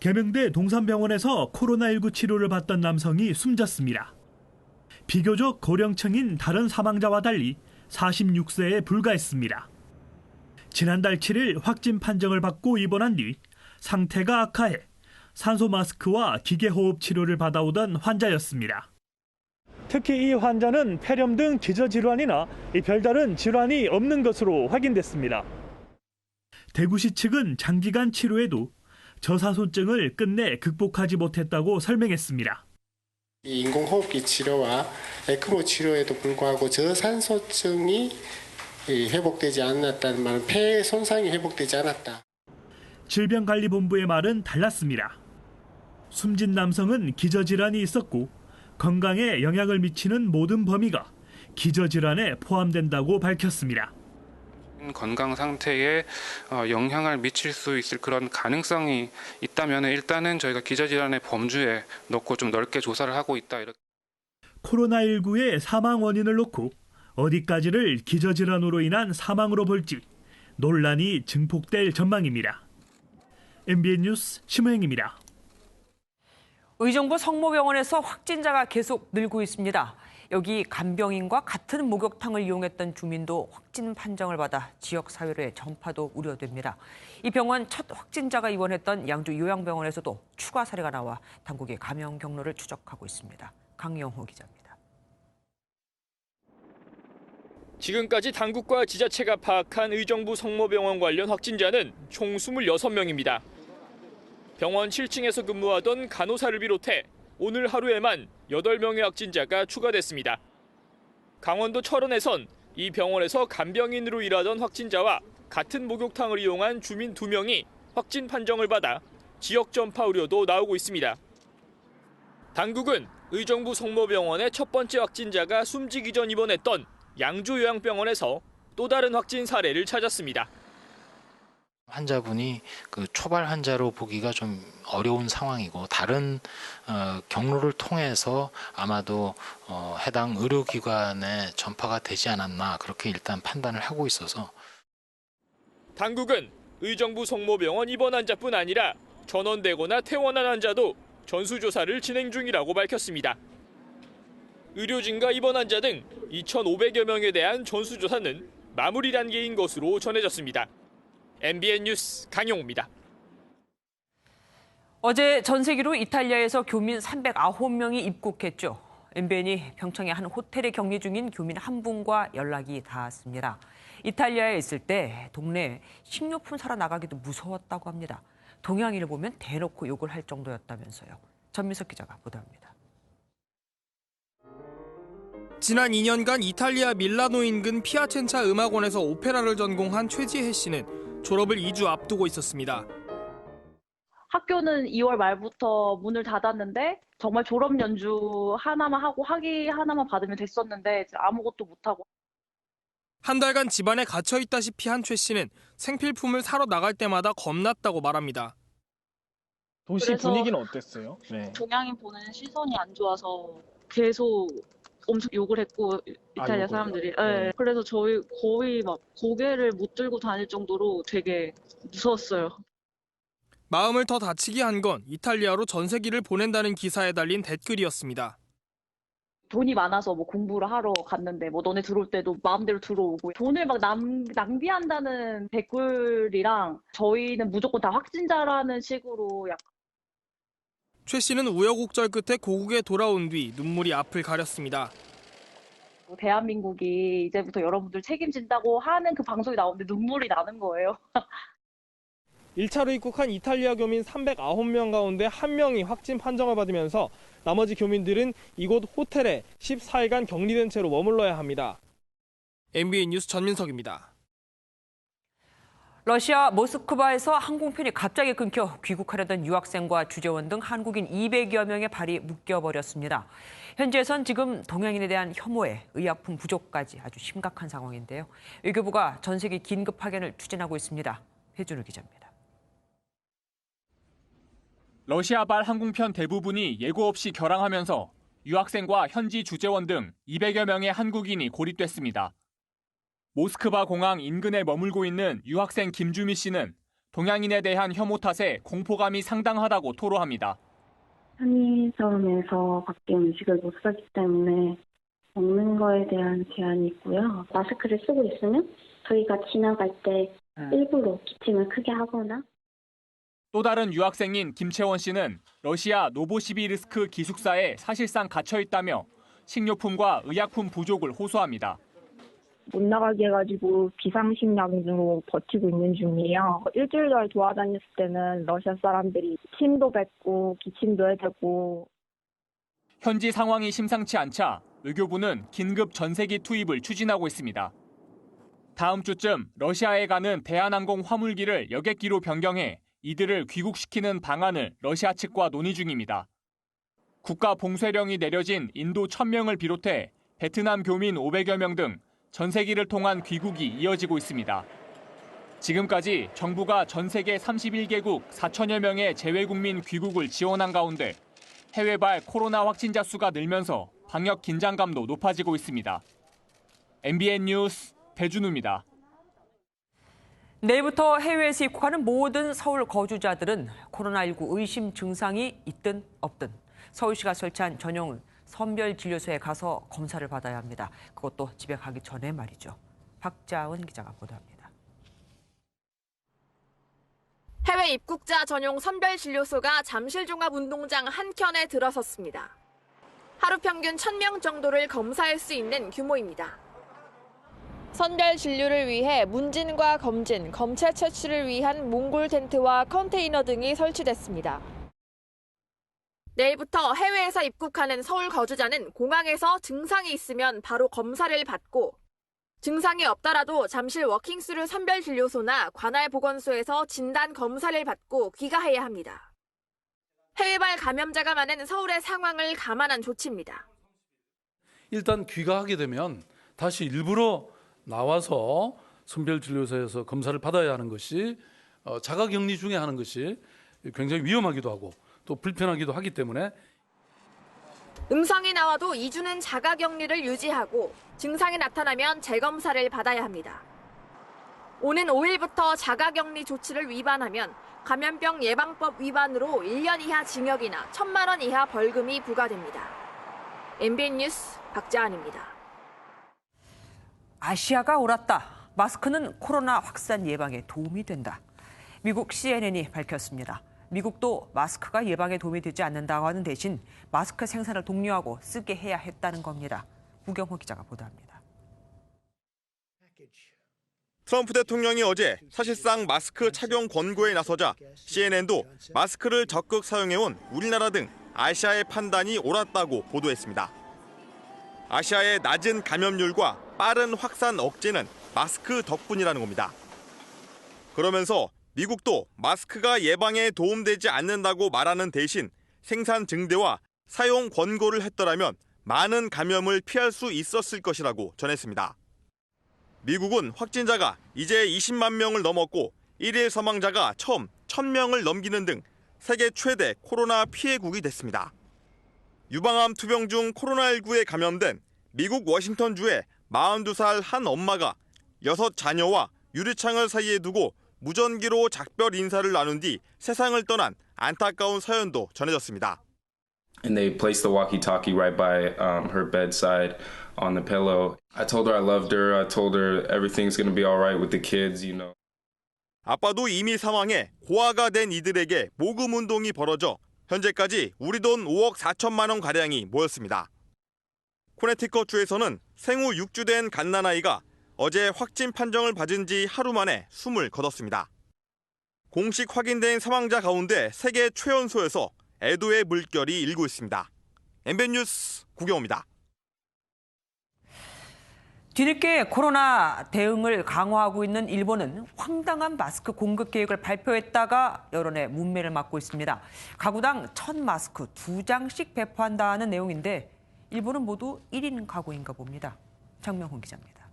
계명대 동산병원에서 코로나19 치료를 받던 남성이 숨졌습니다. 비교적 고령층인 다른 사망자와 달리 46세에 불과했습니다. 지난달 7일 확진 판정을 받고 입원한 뒤 상태가 악화해 산소 마스크와 기계호흡 치료를 받아오던 환자였습니다. 특히 이 환자는 폐렴 등 기저질환이나 별다른 질환이 없는 것으로 확인됐습니다. 대구시 측은 장기간 치료에도 저산소증을 끝내 극복하지 못했다고 설명했습니다. 이 인공호흡기 치료와 에크모 치료에도 불구하고 저산소증이 회복되지 않았다는 말은 폐 손상이 회복되지 않았다. 질병관리본부의 말은 달랐습니다. 숨진 남성은 기저질환이 있었고 건강에 영향을 미치는 모든 범위가 기저질환에 포함된다고 밝혔습니다. 건강 상태에 영향을 미칠 수 있을 그런 가능성이 있다면 일단은 저희가 기저질환의 범주에 넣고 좀 넓게 조사를 하고 있다. 이렇게. 코로나19의 사망 원인을 놓고 어디까지를 기저질환으로 인한 사망으로 볼지 논란이 증폭될 전망입니다. MBN 뉴스 심우영입니다. 의정부 성모병원에서 확진자가 계속 늘고 있습니다. 여기 간병인과 같은 목욕탕을 이용했던 주민도 확진 판정을 받아 지역사회로의 전파도 우려됩니다. 이 병원 첫 확진자가 입원했던 양주 요양병원에서도 추가 사례가 나와 당국이 감염 경로를 추적하고 있습니다. 강영호 기자입니다. 지금까지 당국과 지자체가 파악한 의정부 성모병원 관련 확진자는 총 26명입니다. 병원 7층에서 근무하던 간호사를 비롯해 오늘 하루에만 8명의 확진자가 추가됐습니다. 강원도 철원에선 이 병원에서 간병인으로 일하던 확진자와 같은 목욕탕을 이용한 주민 2명이 확진 판정을 받아 지역 전파 우려도 나오고 있습니다. 당국은 의정부 성모병원의 첫 번째 확진자가 숨지기 전 입원했던 양주 요양병원에서 또 다른 확진 사례를 찾았습니다. 환자분이 그 초발 환자로 보기가 좀 어려운 상황이고 다른 경로를 통해서 아마도 해당 의료기관에 전파가 되지 않았나 그렇게 일단 판단을 하고 있어서 당국은 의정부 성모병원 입원 환자뿐 아니라 전원되거나 퇴원한 환자도 전수조사를 진행 중이라고 밝혔습니다. 의료진과 입원 환자 등 2,500여 명에 대한 전수조사는 마무리 단계인 것으로 전해졌습니다. MBN 뉴스 강용우입니다. 어제 전 세계로 이탈리아에서 교민 309명이 입국했죠. MBN이 평창의 한 호텔에 격리 중인 교민 한 분과 연락이 닿았습니다. 이탈리아에 있을 때 동네에 식료품 사러 나가기도 무서웠다고 합니다. 동양인을 보면 대놓고 욕을 할 정도였다면서요. 전민석 기자가 보도합니다. 지난 2년간 이탈리아 밀라노 인근 피아첸차 음악원에서 오페라를 전공한 최지혜 씨는 졸업을 2주 앞두고 있었습니다. 학교는 2월 말부터 문을 닫았는데 정말 졸업 연주 하나만 하고 학위 하나만 받으면 됐었는데 아무것도 못하고. 한 달간 집안에 갇혀 있다시피 한 최 씨는 생필품을 사러 나갈 때마다 겁났다고 말합니다. 도시 분위기는 어땠어요? 네. 동양인 보는 시선이 안 좋아서 계속 엄청 욕을 했고 이탈리아 사람들이. 네. 그래서 저희 거의 막 고개를 못 들고 다닐 정도로 되게 무서웠어요. 마음을 더 다치게 한 건 이탈리아로 전세기를 보낸다는 기사에 달린 댓글이었습니다. 돈이 많아서 뭐 공부를 하러 갔는데 뭐 너네 들어올 때도 마음대로 들어오고 돈을 막 낭비한다는 댓글이랑 저희는 무조건 다 확진자라는 식으로 약간. 최 씨는 우여곡절 끝에 고국에 돌아온 뒤 눈물이 앞을 가렸습니다. 대한민국이 이제부터 여러분들 책임진다고 하는 그 방송이 나오는데 눈물이 나는 거예요. 1차로 입국한 이탈리아 교민 309명 가운데 1명이 확진 판정을 받으면서 나머지 교민들은 이곳 호텔에 14일간 격리된 채로 머물러야 합니다. MBN 뉴스 전민석입니다. 러시아 모스크바에서 항공편이 갑자기 끊겨 귀국하려던 유학생과 주재원 등 한국인 200여 명의 발이 묶여버렸습니다. 현지에선 지금 동양인에 대한 혐오에 의약품 부족까지 아주 심각한 상황인데요. 외교부가 전 세계 긴급 파견을 추진하고 있습니다. 배준우 기자입니다. 러시아발 항공편 대부분이 예고 없이 결항하면서 유학생과 현지 주재원 등 200여 명의 한국인이 고립됐습니다. 모스크바 공항 인근에 머물고 있는 유학생 김주미 씨는 동양인에 대한 혐오 탓에 공포감이 상당하다고 토로합니다. 편의점에서 밖에 음식을 못 사기 때문에 먹는 거에 대한 제한이 있고요. 마스크를 쓰고 있으면 저희가 지나갈 때 일부러 기침을 크게 하거나. 또 다른 유학생인 김채원 씨는 러시아 노보시비르스크 기숙사에 사실상 갇혀 있다며 식료품과 의약품 부족을 호소합니다. 못 나가게 해가지고 비상식량으로 버티고 있는 중이에요. 일주일 돌아다녔을 때는 러시아 사람들이 침도 뱉고 기침도 해대고. 현지 상황이 심상치 않자 외교부는 긴급 전세기 투입을 추진하고 있습니다. 다음 주쯤 러시아에 가는 대한항공 화물기를 여객기로 변경해 이들을 귀국시키는 방안을 러시아 측과 논의 중입니다. 국가 봉쇄령이 내려진 인도 1,000명을 비롯해 베트남 교민 500여 명 등 전세기를 통한 귀국이 이어지고 있습니다. 지금까지 정부가 전 세계 31개국 4천여 명의 재외국민 귀국을 지원한 가운데 해외발 코로나 확진자 수가 늘면서 방역 긴장감도 높아지고 있습니다. MBN 뉴스 배준우입니다. 내일부터 해외에서 입국하는 모든 서울 거주자들은 코로나19 의심 증상이 있든 없든 서울시가 설치한 전용 선별진료소에 가서 검사를 받아야 합니다. 그것도 집에 가기 전에 말이죠. 박자은 기자가 보도합니다. 해외 입국자 전용 선별진료소가 잠실종합운동장 한켠에 들어섰습니다. 하루 평균 1,000명 정도를 검사할 수 있는 규모입니다. 선별 진료를 위해 문진과 검진, 검체 채취를 위한 몽골 텐트와 컨테이너 등이 설치됐습니다. 내일부터 해외에서 입국하는 서울 거주자는 공항에서 증상이 있으면 바로 검사를 받고 증상이 없더라도 잠실 워킹스루 선별진료소나 관할보건소에서 진단 검사를 받고 귀가해야 합니다. 해외발 감염자가 많은 서울의 상황을 감안한 조치입니다. 일단 귀가하게 되면 다시 일부러 나와서 선별진료소에서 검사를 받아야 하는 것이 자가격리 중에 하는 것이 굉장히 위험하기도 하고 또 불편하기도 하기 때문에 음성이 나와도 2주는 자가격리를 유지하고 증상이 나타나면 재검사를 받아야 합니다. 오는 5일부터 자가격리 조치를 위반하면 감염병 예방법 위반으로 1년 이하 징역이나 1,000만 원 이하 벌금이 부과됩니다. MBN 뉴스 박자은입니다. 아시아가 옳았다. 마스크는 코로나 확산 예방에 도움이 된다. 미국 CNN이 밝혔습니다. 미국도 마스크가 예방에 도움이 되지 않는다고 하는 대신 마스크 생산을 독려하고 쓰게 해야 했다는 겁니다. 우경호 기자가 보도합니다. 트럼프 대통령이 어제 사실상 마스크 착용 권고에 나서자 CNN도 마스크를 적극 사용해온 우리나라 등 아시아의 판단이 옳았다고 보도했습니다. 아시아의 낮은 감염률과 빠른 확산 억제는 마스크 덕분이라는 겁니다. 그러면서 미국도 마스크가 예방에 도움되지 않는다고 말하는 대신 생산 증대와 사용 권고를 했더라면 많은 감염을 피할 수 있었을 것이라고 전했습니다. 미국은 확진자가 이제 20만 명을 넘었고 1일 사망자가 처음 1,000명을 넘기는 등 세계 최대 코로나 피해국이 됐습니다. 유방암 투병 중 코로나19에 감염된 미국 워싱턴주의 42살 한 엄마가 6 자녀와 유리창을 사이에 두고 무전기로 작별 인사를 나눈 뒤 세상을 떠난 안타까운 사연도 전해졌습니다. And they placed the walkie-talkie right by her bedside on the pillow. I told her I loved her. I told her everything's going to be all right with the kids, you know. 아빠도 이미 사망해 고아가 된 이들에게 모금 운동이 벌어져 현재까지 우리 돈 5억 4천만 원 가량이 모였습니다. 코네티컷주에서는 생후 6주 된 갓난아이가 어제 확진 판정을 받은 지 하루 만에 숨을 거뒀습니다. 공식 확인된 사망자 가운데 세계 최연소에서 애도의 물결이 일고 있습니다. MBN 뉴스 구경호입니다. 뒤늦게 코로나 대응을 강화하고 있는 일본은 황당한 마스크 공급 계획을 발표했다가 여론의 문매를 맞고 있습니다. 가구당 1,000마스크 2장씩 배포한다는 내용인데 일본은 모두 1인 가구인가 봅니다. 장명훈 기자입니다.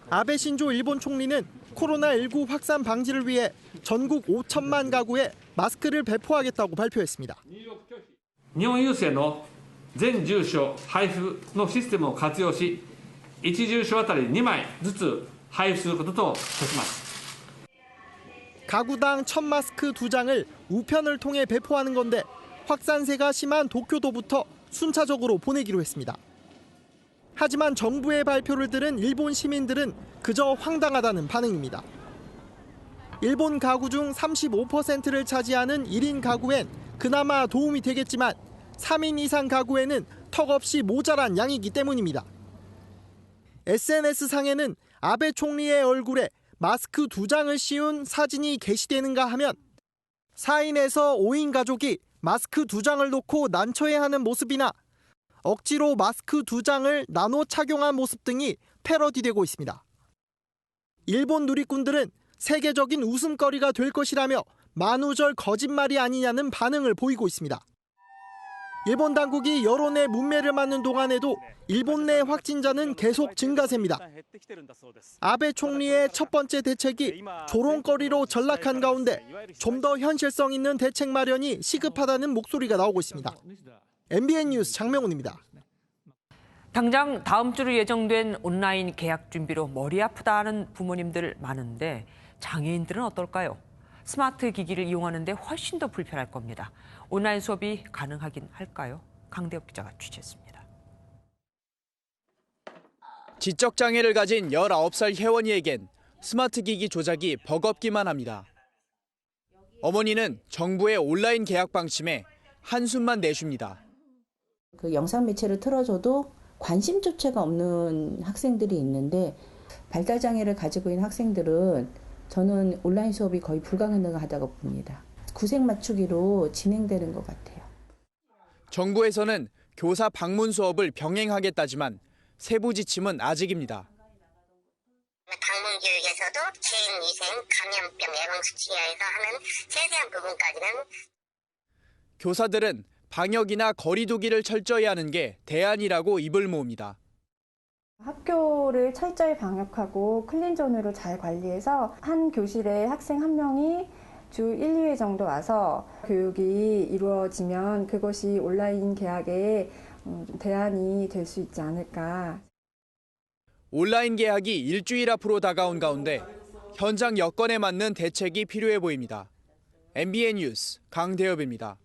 아베 신조 일본 총리는 코로나19 확산 방지를 위해 전국 5천만 가구에 마스크를 배포하겠다고 발표했습니다. 日本郵政の全住所配布のシステムを活用し、1住所あたり2枚ずつ配布することとします。 가구당 1,000마스크 2장을 우편을 통해 배포하는 건데 확산세가 심한 도쿄도부터 순차적으로 보내기로 했습니다. 하지만 정부의 발표를 들은 일본 시민들은 그저 황당하다는 반응입니다. 일본 가구 중 35%를 차지하는 1인 가구엔 그나마 도움이 되겠지만 3인 이상 가구에는 턱없이 모자란 양이기 때문입니다. SNS상에는 아베 총리의 얼굴에 마스크 2장을 씌운 사진이 게시되는가 하면 4인에서 5인 가족이 마스크 2장을 놓고 난처해하는 모습이나 억지로 마스크 2장을 나눠 착용한 모습 등이 패러디되고 있습니다. 일본 누리꾼들은 세계적인 웃음거리가 될 것이라며 만우절 거짓말이 아니냐는 반응을 보이고 있습니다. 일본 당국이 여론의 문매를 맞는 동안에도 일본 내 확진자는 계속 증가세입니다. 아베 총리의 첫 번째 대책이 조롱거리로 전락한 가운데 좀 더 현실성 있는 대책 마련이 시급하다는 목소리가 나오고 있습니다. MBN 뉴스 장명훈입니다. 당장 다음 주로 예정된 온라인 계약 준비로 머리 아프다는 부모님들 많은데 장애인들은 어떨까요? 스마트 기기를 이용하는데 훨씬 더 불편할 겁니다. 온라인 수업이 가능하긴 할까요? 강대엽 기자가 취재했습니다. 지적장애를 가진 19살 혜원이에겐 스마트 기기 조작이 버겁기만 합니다. 어머니는 정부의 온라인 계약 방침에 한숨만 내쉽니다. 그 영상 매체를 틀어줘도 관심조차가 없는 학생들이 있는데 발달장애를 가지고 있는 학생들은 저는 온라인 수업이 거의 불가능하다고 봅니다. 구색 맞추기로 진행되는 것 같아요. 정부에서는 교사 방문 수업을 병행하겠다지만 세부 지침은 아직입니다. 방문 교육에서도 개인 위생, 감염병 예방 수칙에 의해서 하는 세세한 부분까지는 교사들은 방역이나 거리 두기를 철저히 하는 게 대안이라고 입을 모읍니다. 학교를 철저히 방역하고 클린존으로 잘 관리해서 한 교실에 학생 한 명이 주 1, 2회 정도 와서 교육이 이루어지면 그것이 온라인 개학의 대안이 될 수 있지 않을까. 온라인 개학이 일주일 앞으로 다가온 가운데 현장 여건에 맞는 대책이 필요해 보입니다. MBN 뉴스 강대엽입니다.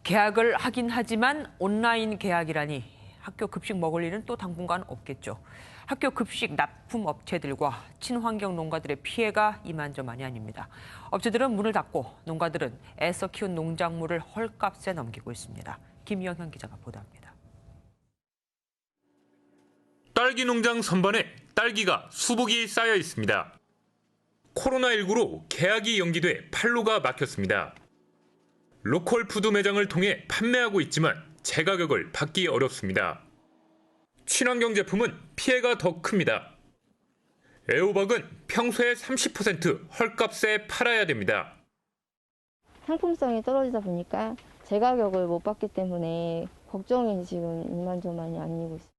개학을 하긴 하지만 온라인 개학이라니 학교 급식 먹을 일은 또 당분간 없겠죠. 학교 급식 납품 업체들과 친환경 농가들의 피해가 이만저만이 아닙니다. 업체들은 문을 닫고 농가들은 애써 키운 농작물을 헐값에 넘기고 있습니다. 김영현 기자가 보도합니다. 딸기 농장 선반에 딸기가 수북이 쌓여 있습니다. 코로나19로 개학이 연기돼 판로가 막혔습니다. 로컬 푸드 매장을 통해 판매하고 있지만 제가격을 받기 어렵습니다. 친환경 제품은 피해가 더 큽니다. 애호박은 평소의 30% 헐값에 팔아야 됩니다. 상품성이 떨어지다 보니까 제 가격을 못 받기 때문에 걱정이 지금 이만저만이 아니고 있습니다.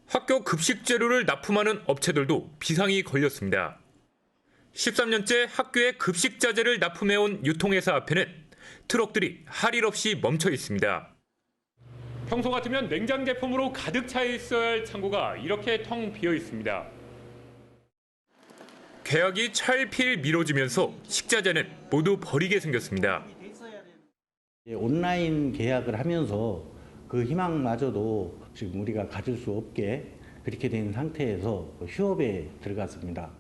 학교 급식 재료를 납품하는 업체들도 비상이 걸렸습니다. 13년째 학교에 급식 자재를 납품해온 유통회사 앞에는 트럭들이 할 일 없이 멈춰 있습니다. 평소 같으면 냉장 제품으로 가득 차 있어야 할 창고가 이렇게 텅 비어 있습니다. 개학이 차일피일 미뤄지면서 식자재는 모두 버리게 생겼습니다. 온라인 계약을 하면서 그 희망마저도 지금 우리가 가질 수 없게 그렇게 된 상태에서 휴업에 들어갔습니다.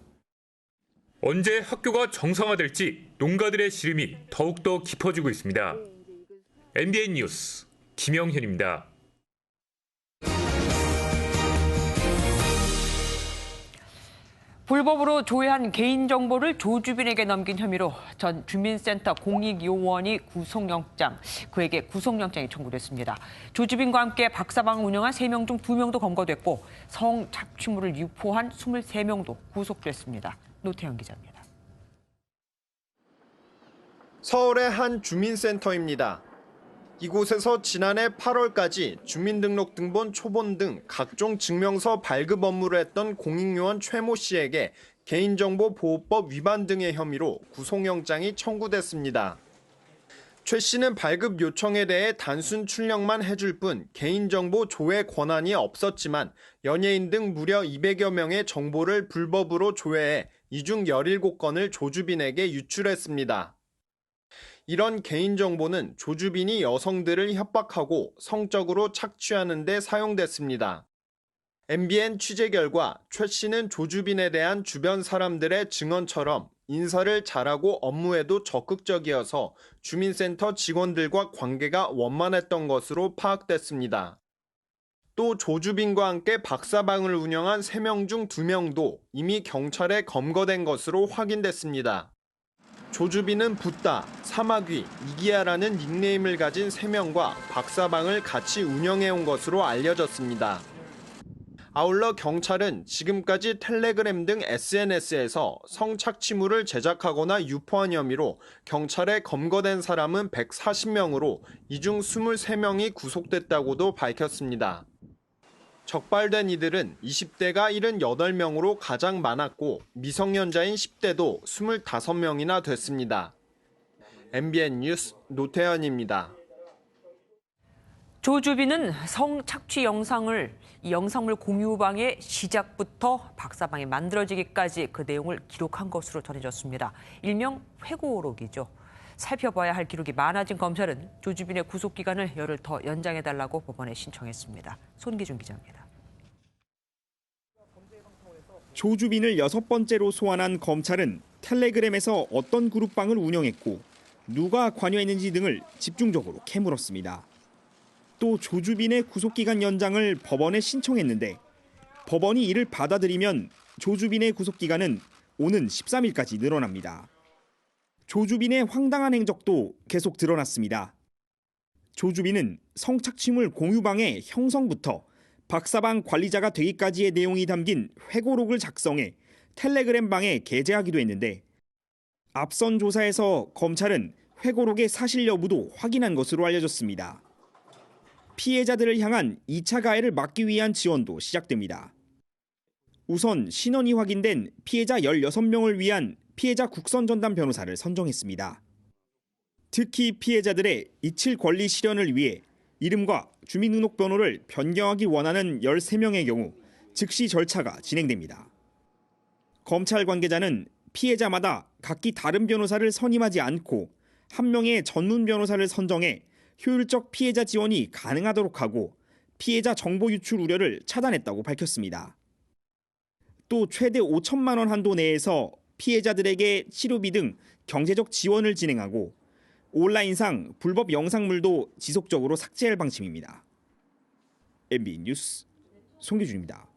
언제 학교가 정상화될지 농가들의 시름이 더욱더 깊어지고 있습니다. MBN 뉴스 김영현입니다. 불법으로 조회한 개인정보를 조주빈에게 넘긴 혐의로 전 주민센터 공익요원이 그에게 구속영장이 청구됐습니다. 조주빈과 함께 박사방을 운영한 3명 중 2명도 검거됐고 성착취물을 유포한 23명도 구속됐습니다. 노태현 기자입니다. 서울의 한 주민센터입니다. 이곳에서 지난해 8월까지 주민등록등본 초본 등 각종 증명서 발급 업무를 했던 공익요원 최모 씨에게 개인정보보호법 위반 등의 혐의로 구속영장이 청구됐습니다. 최 씨는 발급 요청에 대해 단순 출력만 해줄 뿐 개인정보 조회 권한이 없었지만 연예인 등 무려 200여 명의 정보를 불법으로 조회해 이 중 17건을 조주빈에게 유출했습니다. 이런 개인정보는 조주빈이 여성들을 협박하고 성적으로 착취하는 데 사용됐습니다. MBN 취재 결과 최 씨는 조주빈에 대한 주변 사람들의 증언처럼 인사를 잘하고 업무에도 적극적이어서 주민센터 직원들과 관계가 원만했던 것으로 파악됐습니다. 또 조주빈과 함께 박사방을 운영한 3명 중 2명도 이미 경찰에 검거된 것으로 확인됐습니다. 조주빈은 붓다, 사마귀, 이기야라는 닉네임을 가진 3명과 박사방을 같이 운영해온 것으로 알려졌습니다. 아울러 경찰은 지금까지 텔레그램 등 SNS에서 성착취물을 제작하거나 유포한 혐의로 경찰에 검거된 사람은 140명으로 이 중 23명이 구속됐다고도 밝혔습니다. 적발된 이들은 20대가 78명으로 가장 많았고 미성년자인 10대도 25명이나 됐습니다. MBN 뉴스 노태현입니다. 조주빈은 성착취 영상물 공유방의 시작부터 박사방이 만들어지기까지 그 내용을 기록한 것으로 전해졌습니다. 일명 회고록이죠. 살펴봐야 할 기록이 많아진 검찰은 조주빈의 구속기간을 열흘 더 연장해달라고 법원에 신청했습니다. 손기준 기자입니다. 조주빈을 6번째로 소환한 검찰은 텔레그램에서 어떤 그룹방을 운영했고 누가 관여했는지 등을 집중적으로 캐물었습니다. 또 조주빈의 구속기간 연장을 법원에 신청했는데 법원이 이를 받아들이면 조주빈의 구속기간은 오는 13일까지 늘어납니다. 조주빈의 황당한 행적도 계속 드러났습니다. 조주빈은 성착취물 공유방의 형성부터 박사방 관리자가 되기까지의 내용이 담긴 회고록을 작성해 텔레그램방에 게재하기도 했는데 앞선 조사에서 검찰은 회고록의 사실 여부도 확인한 것으로 알려졌습니다. 피해자들을 향한 2차 가해를 막기 위한 지원도 시작됩니다. 우선 신원이 확인된 피해자 16명을 위한 피해자 국선 전담 변호사를 선정했습니다. 특히 피해자들의 이칠 권리 실현을 위해 이름과 주민등록번호를 변경하기 원하는 13명의 경우 즉시 절차가 진행됩니다. 검찰 관계자는 피해자마다 각기 다른 변호사를 선임하지 않고 한 명의 전문 변호사를 선정해 효율적 피해자 지원이 가능하도록 하고 피해자 정보 유출 우려를 차단했다고 밝혔습니다. 또 최대 5천만 원 한도 내에서 피해자들에게 치료비 등 경제적 지원을 진행하고 온라인상 불법 영상물도 지속적으로 삭제할 방침입니다. MBN 뉴스 송규준입니다.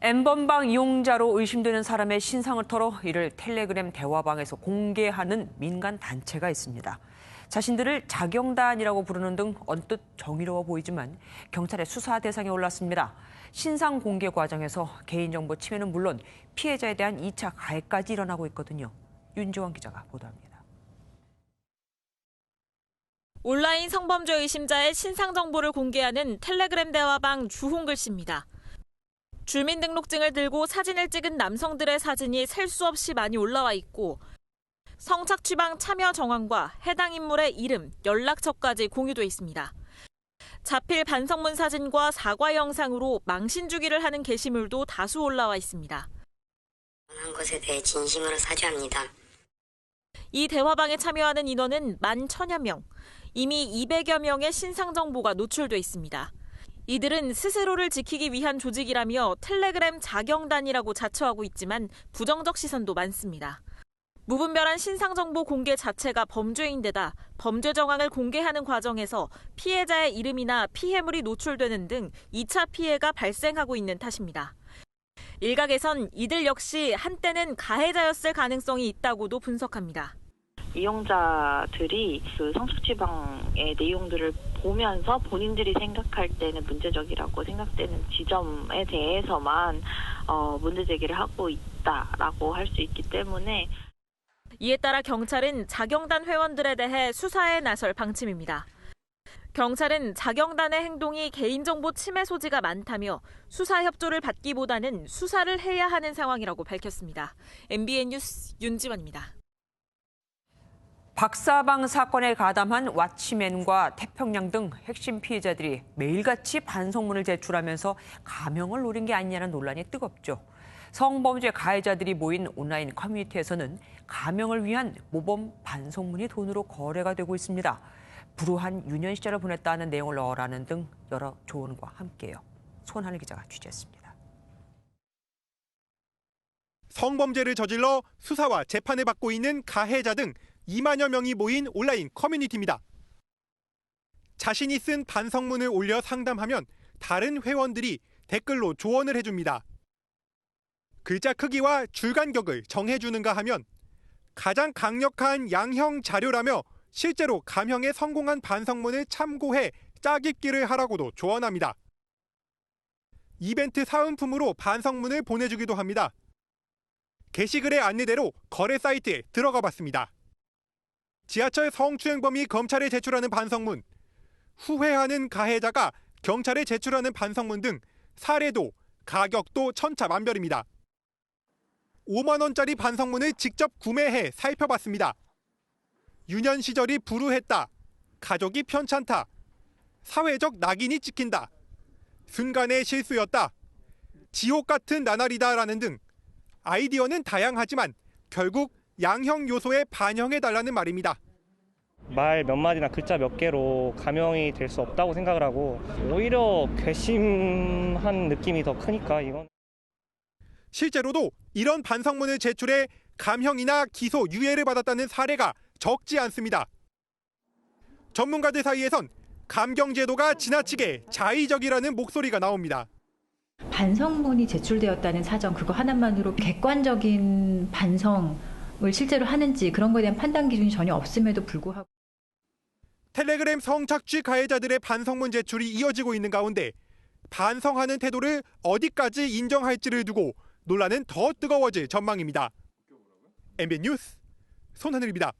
N번방 이용자로 의심되는 사람의 신상을 털어 이를 텔레그램 대화방에서 공개하는 민간 단체가 있습니다. 자신들을 자경단이라고 부르는 등 언뜻 정의로워 보이지만 경찰의 수사 대상에 올랐습니다. 신상 공개 과정에서 개인정보 침해는 물론 피해자에 대한 2차 가해까지 일어나고 있거든요. 윤지원 기자가 보도합니다. 온라인 성범죄 의심자의 신상 정보를 공개하는 텔레그램 대화방 주홍글 씨입니다. 주민등록증을 들고 사진을 찍은 남성들의 사진이 셀 수 없이 많이 올라와 있고 성착취방 참여 정황과 해당 인물의 이름, 연락처까지 공유돼 있습니다. 자필 반성문 사진과 사과 영상으로 망신 주기를 하는 게시물도 다수 올라와 있습니다. 한 것에 대해 진심으로 사죄합니다. 이 대화방에 참여하는 인원은 11,000여 명, 이미 200여 명의 신상 정보가 노출돼 있습니다. 이들은 스스로를 지키기 위한 조직이라며 텔레그램 자경단이라고 자처하고 있지만 부정적 시선도 많습니다. 무분별한 신상정보 공개 자체가 범죄인데다 범죄 정황을 공개하는 과정에서 피해자의 이름이나 피해물이 노출되는 등 2차 피해가 발생하고 있는 탓입니다. 일각에선 이들 역시 한때는 가해자였을 가능성이 있다고도 분석합니다. 이용자들이 그 성착취방의 내용들을 보면서 본인들이 생각할 때는 문제적이라고 생각되는 지점에 대해서만 문제 제기를 하고 있다라고 할 수 있기 때문에 이에 따라 경찰은 자경단 회원들에 대해 수사에 나설 방침입니다. 경찰은 자경단의 행동이 개인정보 침해 소지가 많다며 수사 협조를 받기보다는 수사를 해야 하는 상황이라고 밝혔습니다. MBN 뉴스 윤지원입니다. 박사방 사건에 가담한 왓치맨과 태평양 등 핵심 피해자들이 매일같이 반성문을 제출하면서 가명을 노린 게 아니냐는 논란이 뜨겁죠. 성범죄 가해자들이 모인 온라인 커뮤니티에서는 가명을 위한 모범 반성문이 돈으로 거래가 되고 있습니다. 불우한 유년 시절을 보냈다는 내용을 넣으라는 등 여러 조언과 함께요. 손하늘 기자가 취재했습니다. 성범죄를 저질러 수사와 재판을 받고 있는 가해자 등 2만여 명이 모인 온라인 커뮤니티입니다. 자신이 쓴 반성문을 올려 상담하면 다른 회원들이 댓글로 조언을 해줍니다. 글자 크기와 줄 간격을 정해주는가 하면 가장 강력한 양형 자료라며 실제로 감형에 성공한 반성문을 참고해 짜깁기를 하라고도 조언합니다. 이벤트 사은품으로 반성문을 보내주기도 합니다. 게시글의 안내대로 거래 사이트에 들어가 봤습니다. 지하철 성추행범이 검찰에 제출하는 반성문, 후회하는 가해자가 경찰에 제출하는 반성문 등 사례도 가격도 천차만별입니다. 5만 원짜리 반성문을 직접 구매해 살펴봤습니다. 유년 시절이 불우했다, 가족이 편찮다, 사회적 낙인이 찍힌다, 순간의 실수였다, 지옥 같은 나날이다라는 등 아이디어는 다양하지만 결국 양형 요소에 반영해달라는 말입니다. 말 몇 마디나 글자 몇 개로 감형이 될 수 없다고 생각을 하고 오히려 괘씸한 느낌이 더 크니까 이건. 실제로도 이런 반성문을 제출해 감형이나 기소, 유예를 받았다는 사례가 적지 않습니다. 전문가들 사이에선 감경 제도가 지나치게 자의적이라는 목소리가 나옵니다. 반성문이 제출되었다는 사정 그거 하나만으로 객관적인 반성을 실제로 하는지 그런 거에 대한 판단 기준이 전혀 없음에도 불구하고 텔레그램 성착취 가해자들의 반성문 제출이 이어지고 있는 가운데 반성하는 태도를 어디까지 인정할지를 두고 논란은 더 뜨거워질 전망입니다. MBN 뉴스 손하늘입니다.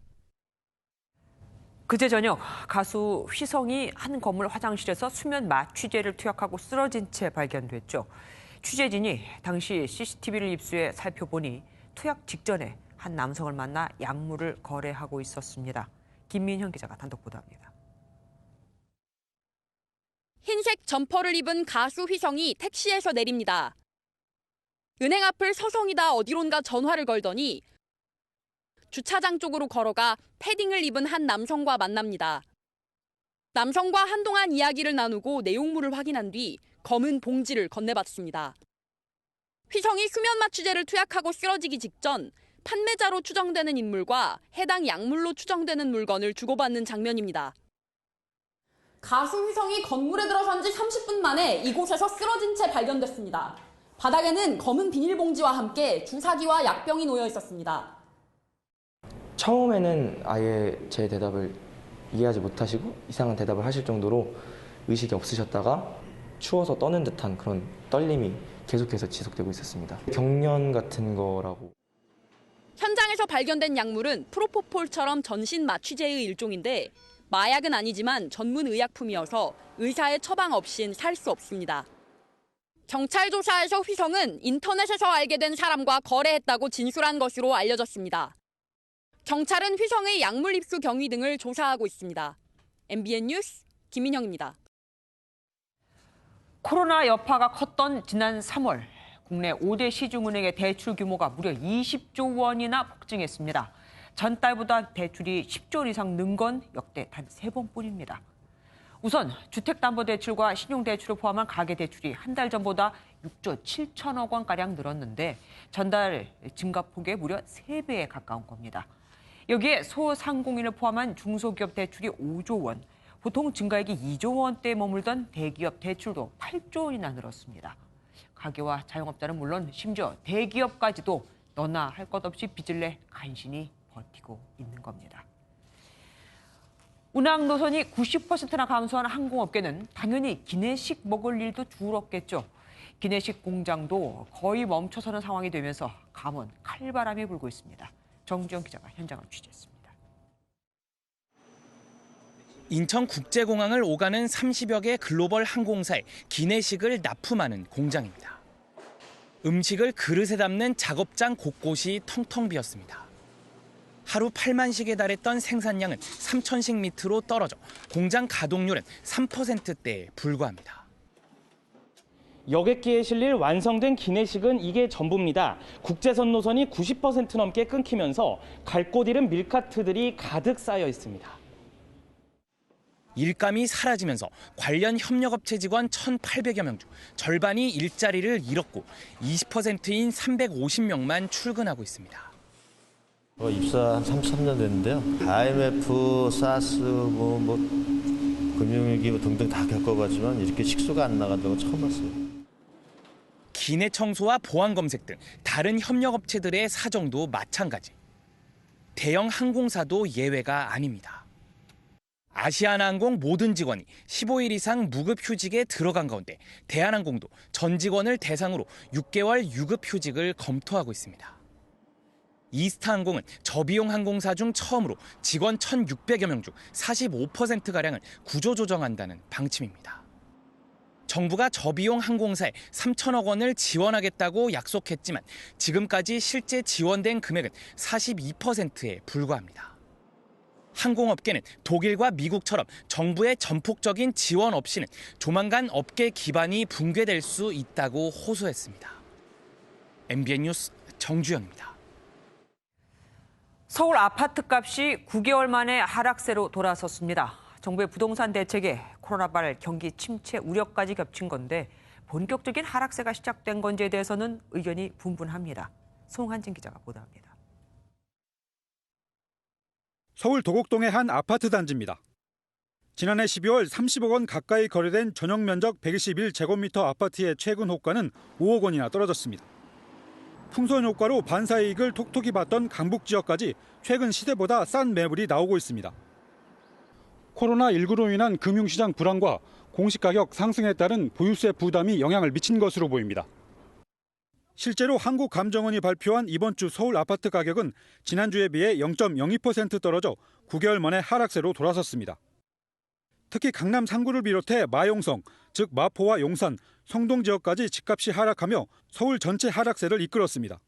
그제 저녁 가수 휘성이 한 건물 화장실에서 수면 마취제를 투약하고 쓰러진 채 발견됐죠. 취재진이 당시 CCTV를 입수해 살펴보니 투약 직전에 한 남성을 만나 약물을 거래하고 있었습니다. 김민현 기자가 단독 보도합니다. 흰색 점퍼를 입은 가수 휘성이 택시에서 내립니다. 은행 앞을 서성이다 어디론가 전화를 걸더니 주차장 쪽으로 걸어가 패딩을 입은 한 남성과 만납니다. 남성과 한동안 이야기를 나누고 내용물을 확인한 뒤 검은 봉지를 건네받습니다. 휘성이 수면 마취제를 투약하고 쓰러지기 직전 판매자로 추정되는 인물과 해당 약물로 추정되는 물건을 주고받는 장면입니다. 가수 휘성이 건물에 들어선 지 30분 만에 이곳에서 쓰러진 채 발견됐습니다. 바닥에는 검은 비닐봉지와 함께 주사기와 약병이 놓여 있었습니다. 처음에는 아예 제 대답을 이해하지 못하시고 이상한 대답을 하실 정도로 의식이 없으셨다가 추워서 떠는 듯한 그런 떨림이 계속해서 지속되고 있었습니다. 경련 같은 거라고. 현장에서 발견된 약물은 프로포폴처럼 전신 마취제의 일종인데 마약은 아니지만 전문 의약품이어서 의사의 처방 없인 살 수 없습니다. 경찰 조사에서 휘성은 인터넷에서 알게 된 사람과 거래했다고 진술한 것으로 알려졌습니다. 경찰은 휘성의 약물 입수 경위 등을 조사하고 있습니다. MBN 뉴스 김민영입니다. 코로나 여파가 컸던 지난 3월 국내 5대 시중은행의 대출 규모가 무려 20조 원이나 폭증했습니다. 전달보다 대출이 10조 원 이상 는 건 역대 단 3번뿐입니다. 우선 주택담보대출과 신용대출을 포함한 가계대출이 한 달 전보다 6조 7천억 원가량 늘었는데 전달 증가폭의 무려 3배에 가까운 겁니다. 여기에 소상공인을 포함한 중소기업 대출이 5조 원, 보통 증가액이 2조 원대에 머물던 대기업 대출도 8조 원이나 늘었습니다. 가게와 자영업자는 물론 심지어 대기업까지도 너나 할 것 없이 빚을 내 간신히 버티고 있는 겁니다. 운항 노선이 90%나 감소한 항공업계는 당연히 기내식 먹을 일도 줄었겠죠. 기내식 공장도 거의 멈춰서는 상황이 되면서 감원 칼바람이 불고 있습니다. 정주영 기자가 현장을 취재했습니다. 인천국제공항을 오가는 30여 개 글로벌 항공사의 기내식을 납품하는 공장입니다. 음식을 그릇에 담는 작업장 곳곳이 텅텅 비었습니다. 하루 8만 식에 달했던 생산량은 3,000식 밑으로 떨어져 공장 가동률은 3%대에 불과합니다. 여객기에 실릴 완성된 기내식은 이게 전부입니다. 국제선 노선이 90% 넘게 끊기면서 갈 곳 잃은 밀카트들이 가득 쌓여 있습니다. 일감이 사라지면서 관련 협력업체 직원 1,800여 명 중 절반이 일자리를 잃었고 20%인 350명만 출근하고 있습니다. 입사 한 33년 됐는데요. IMF, 사스, 금융위기 등등 다 겪어봤지만 이렇게 식수가 안 나간 적은 처음 봤어요. 기내 청소와 보안 검색 등 다른 협력업체들의 사정도 마찬가지. 대형 항공사도 예외가 아닙니다. 아시아나항공 모든 직원이 15일 이상 무급 휴직에 들어간 가운데 대한항공도 전 직원을 대상으로 6개월 유급 휴직을 검토하고 있습니다. 이스타항공은 저비용 항공사 중 처음으로 직원 1,600여 명 중 45%가량을 구조조정한다는 방침입니다. 정부가 저비용 항공사에 3천억 원을 지원하겠다고 약속했지만 지금까지 실제 지원된 금액은 42%에 불과합니다. 항공업계는 독일과 미국처럼 정부의 전폭적인 지원 없이는 조만간 업계 기반이 붕괴될 수 있다고 호소했습니다. MBN 뉴스 정주영입니다. 서울 아파트값이 9개월 만에 하락세로 돌아섰습니다. 정부의 부동산 대책에 코로나발 경기 침체 우려까지 겹친 건데 본격적인 하락세가 시작된 건지에 대해서는 의견이 분분합니다. 송한진 기자가 보도합니다. 서울 도곡동의 한 아파트 단지입니다. 지난해 12월 30억 원 가까이 거래된 전용 면적 121제곱미터 아파트의 최근 호가는 5억 원이나 떨어졌습니다. 풍선 효과로 반사이익을 톡톡히 봤던 강북 지역까지 최근 시세보다 싼 매물이 나오고 있습니다. 코로나19로 인한 금융시장 불안과 공시가격 상승에 따른 보유세 부담이 영향을 미친 것으로 보입니다. 실제로 한국감정원이 발표한 이번 주 서울 아파트 가격은 지난주에 비해 0.02% 떨어져 9개월 만에 하락세로 돌아섰습니다. 특히 강남 상구를 비롯해 마용성, 즉 마포와 용산, 성동 지역까지 집값이 하락하며 서울 전체 하락세를 이끌었습니다.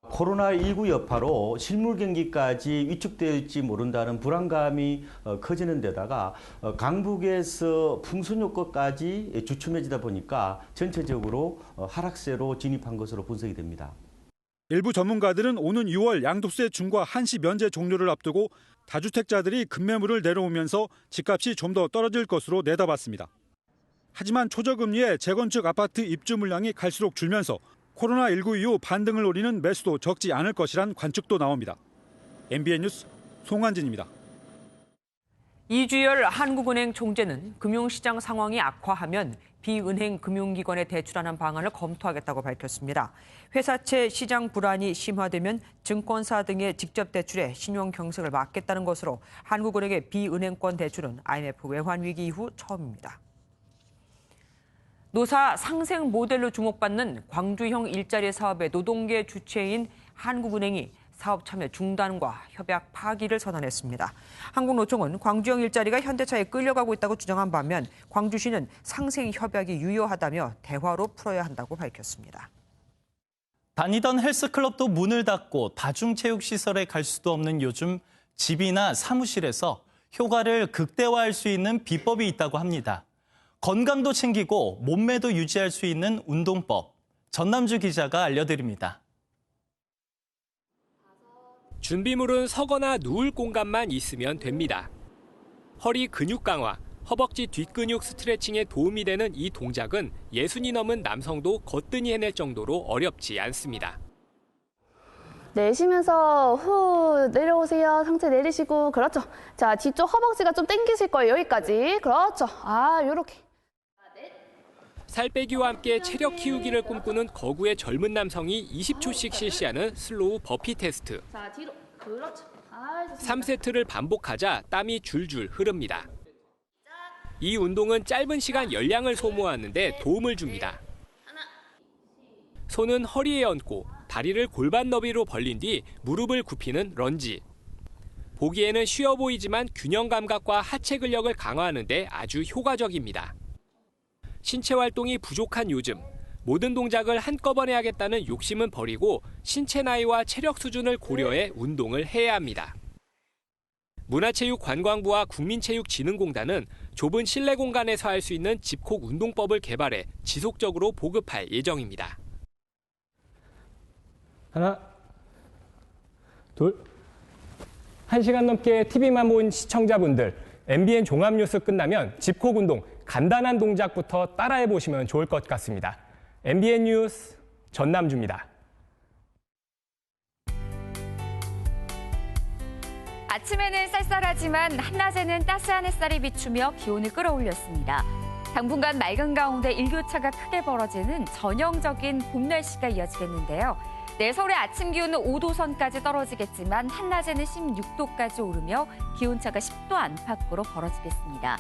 코로나19 여파로 실물 경기까지 위축될지 모른다는 불안감이 커지는 데다가 강북에서 풍선 효과까지 주춤해지다 보니까 전체적으로 하락세로 진입한 것으로 분석이 됩니다. 일부 전문가들은 오는 6월 양도세 중과 한시 면제 종료를 앞두고 다주택자들이 급매물을 내려오면서 집값이 좀 더 떨어질 것으로 내다봤습니다. 하지만 초저금리에 재건축 아파트 입주 물량이 갈수록 줄면서 코로나19 이후 반등을 노리는 매수도 적지 않을 것이란 관측도 나옵니다. MBN 뉴스 송한진입니다. 이주열 한국은행 총재는 금융시장 상황이 악화하면 비은행 금융기관에 대출하는 방안을 검토하겠다고 밝혔습니다. 회사채 시장 불안이 심화되면 증권사 등의 직접 대출에 신용 경색을 막겠다는 것으로 한국은행의 비은행권 대출은 IMF 외환위기 이후 처음입니다. 노사 상생 모델로 주목받는 광주형 일자리 사업의 노동계 주체인 한국은행이 사업 참여 중단과 협약 파기를 선언했습니다. 한국노총은 광주형 일자리가 현대차에 끌려가고 있다고 주장한 반면 광주시는 상생 협약이 유효하다며 대화로 풀어야 한다고 밝혔습니다. 다니던 헬스클럽도 문을 닫고 다중체육시설에 갈 수도 없는 요즘 집이나 사무실에서 효과를 극대화할 수 있는 비법이 있다고 합니다. 건강도 챙기고 몸매도 유지할 수 있는 운동법. 전남주 기자가 알려드립니다. 준비물은 서거나 누울 공간만 있으면 됩니다. 허리 근육 강화, 허벅지 뒷근육 스트레칭에 도움이 되는 이 동작은 60이 넘은 남성도 거뜬히 해낼 정도로 어렵지 않습니다. 내쉬면서 후 내려오세요. 상체 내리시고 그렇죠. 자, 뒤쪽 허벅지가 좀 당기실 거예요. 여기까지. 그렇죠. 요렇게. 살 빼기와 함께 체력 키우기를 꿈꾸는 거구의 젊은 남성이 20초씩 실시하는 슬로우 버피 테스트. 자, 뒤로. 그렇죠. 3세트를 반복하자 땀이 줄줄 흐릅니다. 이 운동은 짧은 시간 열량을 소모하는데 도움을 줍니다. 손은 허리에 얹고 다리를 골반 너비로 벌린 뒤 무릎을 굽히는 런지. 보기에는 쉬워 보이지만 균형 감각과 하체 근력을 강화하는 데 아주 효과적입니다. 신체 활동이 부족한 요즘, 모든 동작을 한꺼번에 하겠다는 욕심은 버리고 신체 나이와 체력 수준을 고려해 운동을 해야 합니다. 문화체육관광부와 국민체육진흥공단은 좁은 실내 공간에서 할 수 있는 집콕 운동법을 개발해 지속적으로 보급할 예정입니다. 하나, 둘. 1시간 넘게 TV만 본 시청자분들, MBN 종합뉴스 끝나면 집콕 운동 간단한 동작부터 따라해 보시면 좋을 것 같습니다. MBN 뉴스 전남주입니다. 아침에는 쌀쌀하지만 한낮에는 따스한 햇살이 비추며 기온을 끌어올렸습니다. 당분간 맑은 가운데 일교차가 크게 벌어지는 전형적인 봄 날씨가 이어지겠는데요. 내일 서울의 아침 기온은 5도 선까지 떨어지겠지만 한낮에는 16도까지 오르며 기온차가 10도 안팎으로 벌어지겠습니다.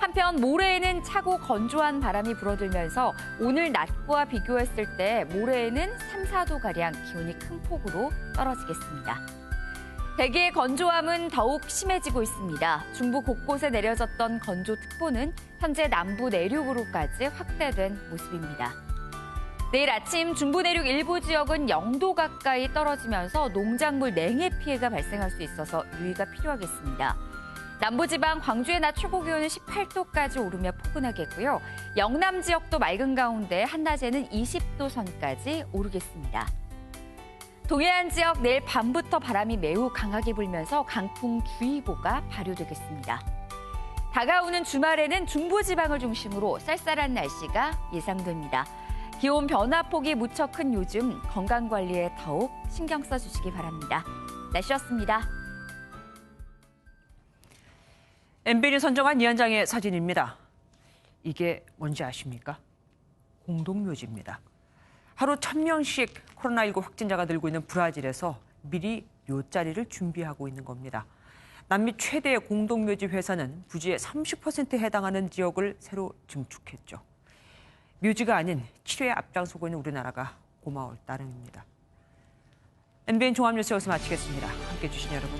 한편 모레에는 차고 건조한 바람이 불어들면서 오늘 낮과 비교했을 때 모레에는 3, 4도가량 기온이 큰 폭으로 떨어지겠습니다. 대기의 건조함은 더욱 심해지고 있습니다. 중부 곳곳에 내려졌던 건조특보는 현재 남부 내륙으로까지 확대된 모습입니다. 내일 아침 중부 내륙 일부 지역은 0도 가까이 떨어지면서 농작물 냉해 피해가 발생할 수 있어서 유의가 필요하겠습니다. 남부지방 광주의 낮 최고 기온은 18도까지 오르며 포근하겠고요. 영남 지역도 맑은 가운데 한낮에는 20도 선까지 오르겠습니다. 동해안 지역 내일 밤부터 바람이 매우 강하게 불면서 강풍주의보가 발효되겠습니다. 다가오는 주말에는 중부지방을 중심으로 쌀쌀한 날씨가 예상됩니다. 기온 변화폭이 무척 큰 요즘 건강관리에 더욱 신경 써주시기 바랍니다. 날씨였습니다. MBN이 선정한 이 한 장의 사진입니다. 이게 뭔지 아십니까? 공동묘지입니다. 하루 1000명씩 코로나19 확진자가 늘고 있는 브라질에서 미리 묘자리를 준비하고 있는 겁니다. 남미 최대의 공동묘지 회사는 부지의 30%에 해당하는 지역을 새로 증축했죠. 묘지가 아닌 치료에 앞장서고 있는 우리나라가 고마울 따름입니다. MBN 종합뉴스 여기서 마치겠습니다. 함께해 주신 여러분